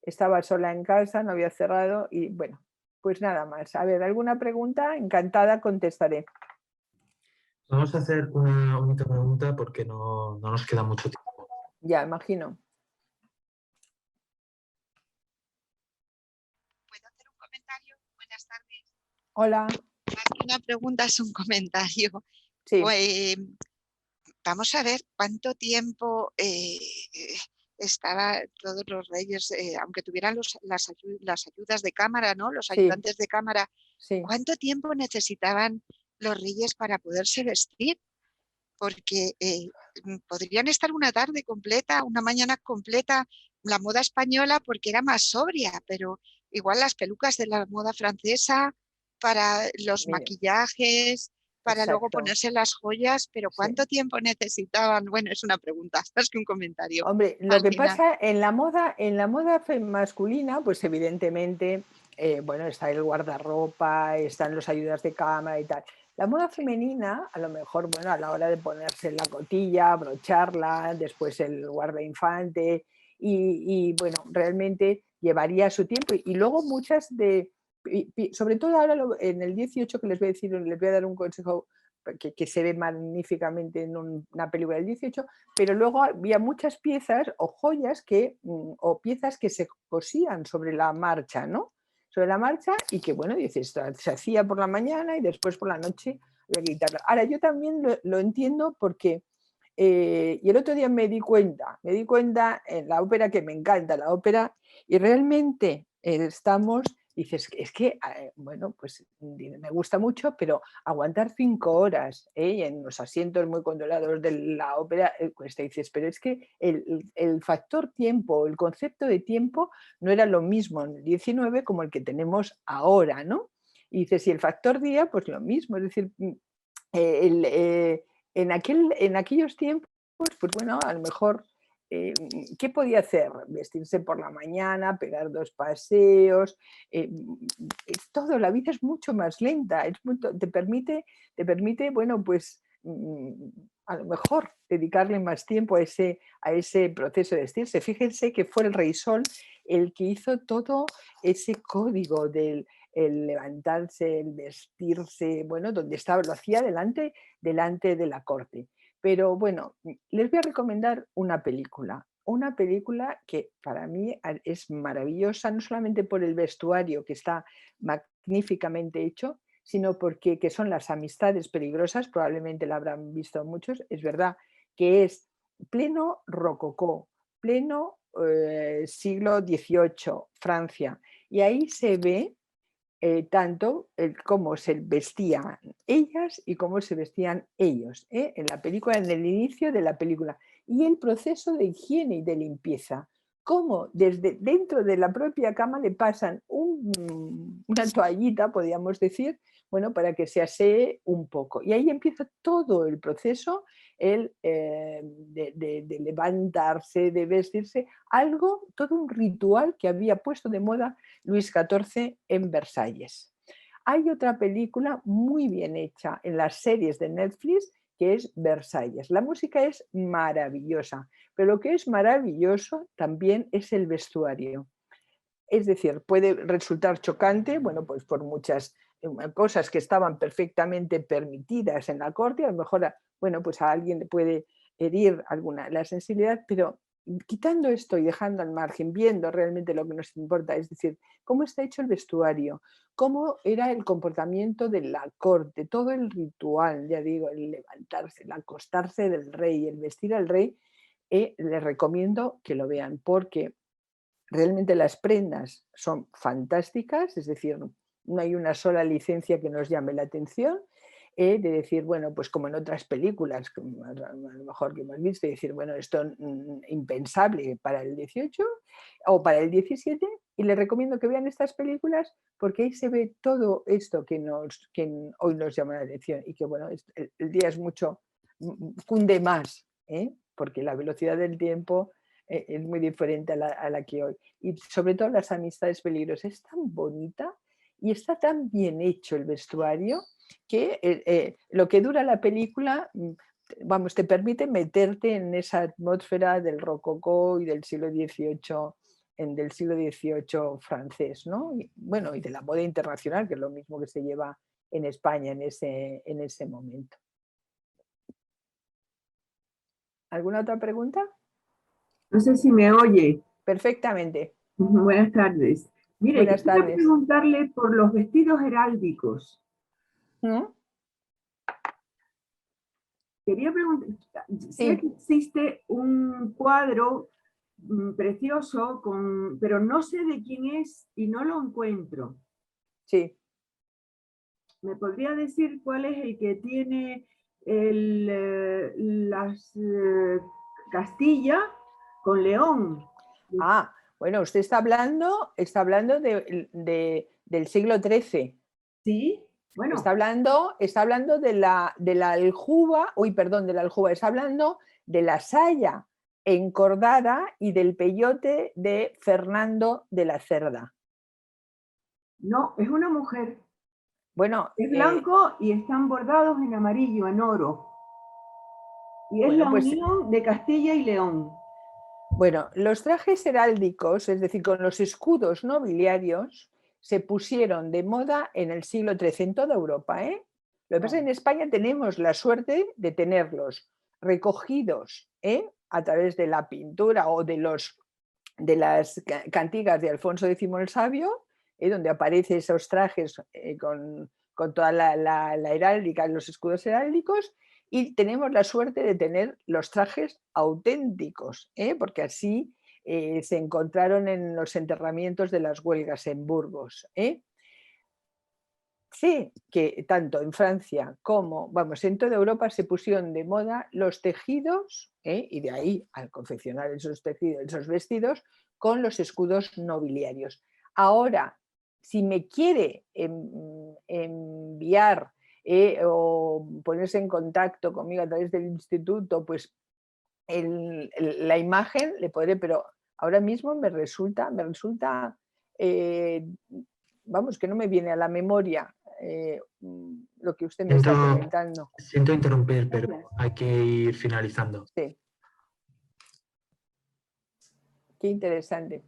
estaba sola en casa, no había cerrado y bueno, pues nada más. A ver, ¿alguna pregunta? Encantada contestaré. Vamos a hacer una única pregunta porque no nos queda mucho tiempo. Ya, imagino. ¿Puedo hacer un comentario? Buenas tardes. Hola. Más que una pregunta, es un comentario. Sí, Pues, vamos a ver cuánto tiempo estaba todos los reyes, aunque tuvieran las ayudas de cámara, ¿no? Los sí, ayudantes de cámara, sí. ¿cuánto tiempo necesitaban los reyes para poderse vestir? Porque podrían estar una tarde completa, una mañana completa, la moda española porque era más sobria, pero igual las pelucas de la moda francesa, para los Mire, maquillajes, para luego exacto. ponerse las joyas, pero Sí. ¿cuánto tiempo necesitaban? Bueno, es una pregunta, más que un comentario. Hombre, lo Al que final, pasa en la moda masculina, pues evidentemente, bueno, está el guardarropa, están los ayudas de cámara y tal. La moda sí, femenina, a lo mejor, bueno, a la hora de ponerse la cotilla, brocharla, después el guardainfante, bueno, realmente llevaría su tiempo. Y luego muchas sobre todo ahora en el 18, que les voy a decir, les voy a dar un consejo que se ve magníficamente en una película del 18, pero luego había muchas piezas o joyas o piezas que se cosían sobre la marcha, ¿no? Sobre la marcha y que, bueno, dices, se hacía por la mañana y después por la noche había que quitarla. Ahora, yo también lo entiendo porque, y el otro día me di cuenta en la ópera, que me encanta la ópera, y realmente dices, es que, bueno, pues me gusta mucho, pero aguantar 5 horas y en los asientos muy controlados de la ópera cuesta. Dices, pero es que el factor tiempo, el concepto de tiempo no era lo mismo en el 19 como el que tenemos ahora, ¿no? Y dices, y el factor día, pues lo mismo, es decir, el, en aquellos tiempos, pues bueno, a lo mejor, ¿qué podía hacer? Vestirse por la mañana, pegar 2 paseos, todo, la vida es mucho más lenta, te permite, bueno, pues a lo mejor dedicarle más tiempo a ese proceso de vestirse. Fíjense que fue el Rey Sol el que hizo todo ese código del el levantarse, el vestirse, bueno, donde estaba, lo hacía delante de la corte. Pero bueno, les voy a recomendar una película que para mí es maravillosa, no solamente por el vestuario que está magníficamente hecho, sino porque que son Las amistades peligrosas, probablemente la habrán visto muchos, es verdad que es pleno rococó, pleno siglo XVIII, Francia, y ahí se ve tanto cómo se vestían ellas y cómo se vestían ellos, en la película, en el inicio de la película, y el proceso de higiene y de limpieza, cómo desde dentro de la propia cama le pasan una toallita, podríamos decir, bueno, para que se asee un poco. Y ahí empieza todo el proceso de levantarse, de vestirse, algo, todo un ritual que había puesto de moda Luis XIV en Versalles. Hay otra película muy bien hecha en las series de Netflix que es Versalles. La música es maravillosa, pero lo que es maravilloso también es el vestuario. Es decir, puede resultar chocante, bueno, pues por muchas cosas que estaban perfectamente permitidas en la corte, a lo mejor, bueno, pues a alguien le puede herir alguna la sensibilidad, pero quitando esto y dejando al margen, viendo realmente lo que nos importa, es decir, cómo está hecho el vestuario, cómo era el comportamiento de la corte, todo el ritual, ya digo, el levantarse, el acostarse del rey, el vestir al rey, les recomiendo que lo vean porque realmente las prendas son fantásticas, es decir, no hay una sola licencia que nos llame la atención, de decir, bueno, pues como en otras películas, como a lo mejor que hemos visto, y decir, bueno, esto impensable para el 18 o para el 17, y les recomiendo que vean estas películas porque ahí se ve todo esto que hoy nos llama la atención y que, bueno, el día es mucho, cunde más, porque la velocidad del tiempo es muy diferente a la que hoy. Y sobre todo las amistades peligrosas. Es tan bonita y está tan bien hecho el vestuario que lo que dura la película, vamos, te permite meterte en esa atmósfera del rococó y del siglo XVIII, del siglo XVIII francés, ¿no? Y, bueno, y de la moda internacional, que es lo mismo que se lleva en España en ese momento. ¿Alguna otra pregunta? No sé si me oye. Perfectamente. Buenas tardes. Mire, Buenas quería tardes. preguntarle por los vestidos heráldicos. ¿No? Quería preguntar, Sí. sé que existe un cuadro precioso, pero no sé de quién es y no lo encuentro. Sí. ¿Me podría decir cuál es el que tiene Castilla con León? Ah, bueno, usted está hablando del siglo XIII. Sí, bueno. Está hablando de la aljuba, está hablando de la saya encordada y del peyote de Fernando de la Cerda. No, es una mujer. Bueno, es blanco y están bordados en amarillo, en oro. Y es la unión de Castilla y León. Bueno, los trajes heráldicos, es decir, con los escudos nobiliarios, se pusieron de moda en el siglo XIII en toda Europa. Lo que pasa es que en España tenemos la suerte de tenerlos recogidos a través de la pintura o de las cantigas de Alfonso X el Sabio, donde aparecen esos trajes con toda la heráldica, los escudos heráldicos, y tenemos la suerte de tener los trajes auténticos, porque así se encontraron en los enterramientos de las huelgas en Burgos. Sé que tanto en Francia como, en toda Europa se pusieron de moda los tejidos, y de ahí al confeccionar esos tejidos, esos vestidos, con los escudos nobiliarios. Ahora, si me quiere enviar o ponerse en contacto conmigo a través del instituto, pues la imagen le podré, pero ahora mismo me resulta que no me viene a la memoria lo que usted me está comentando. Siento interrumpir, pero hay que ir finalizando. Sí. Qué interesante.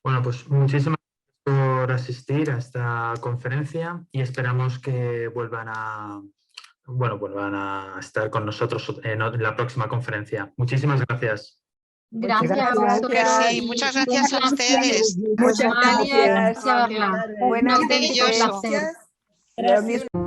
Bueno, pues muchísimas gracias por asistir a esta conferencia y esperamos que vuelvan a estar con nosotros en la próxima conferencia. Muchísimas gracias. Gracias a Gracias. vosotros. Sí, muchas gracias a ustedes. Muchas Muchas gracias. gracias. Buenas Maravilloso. noches. Lo mismo.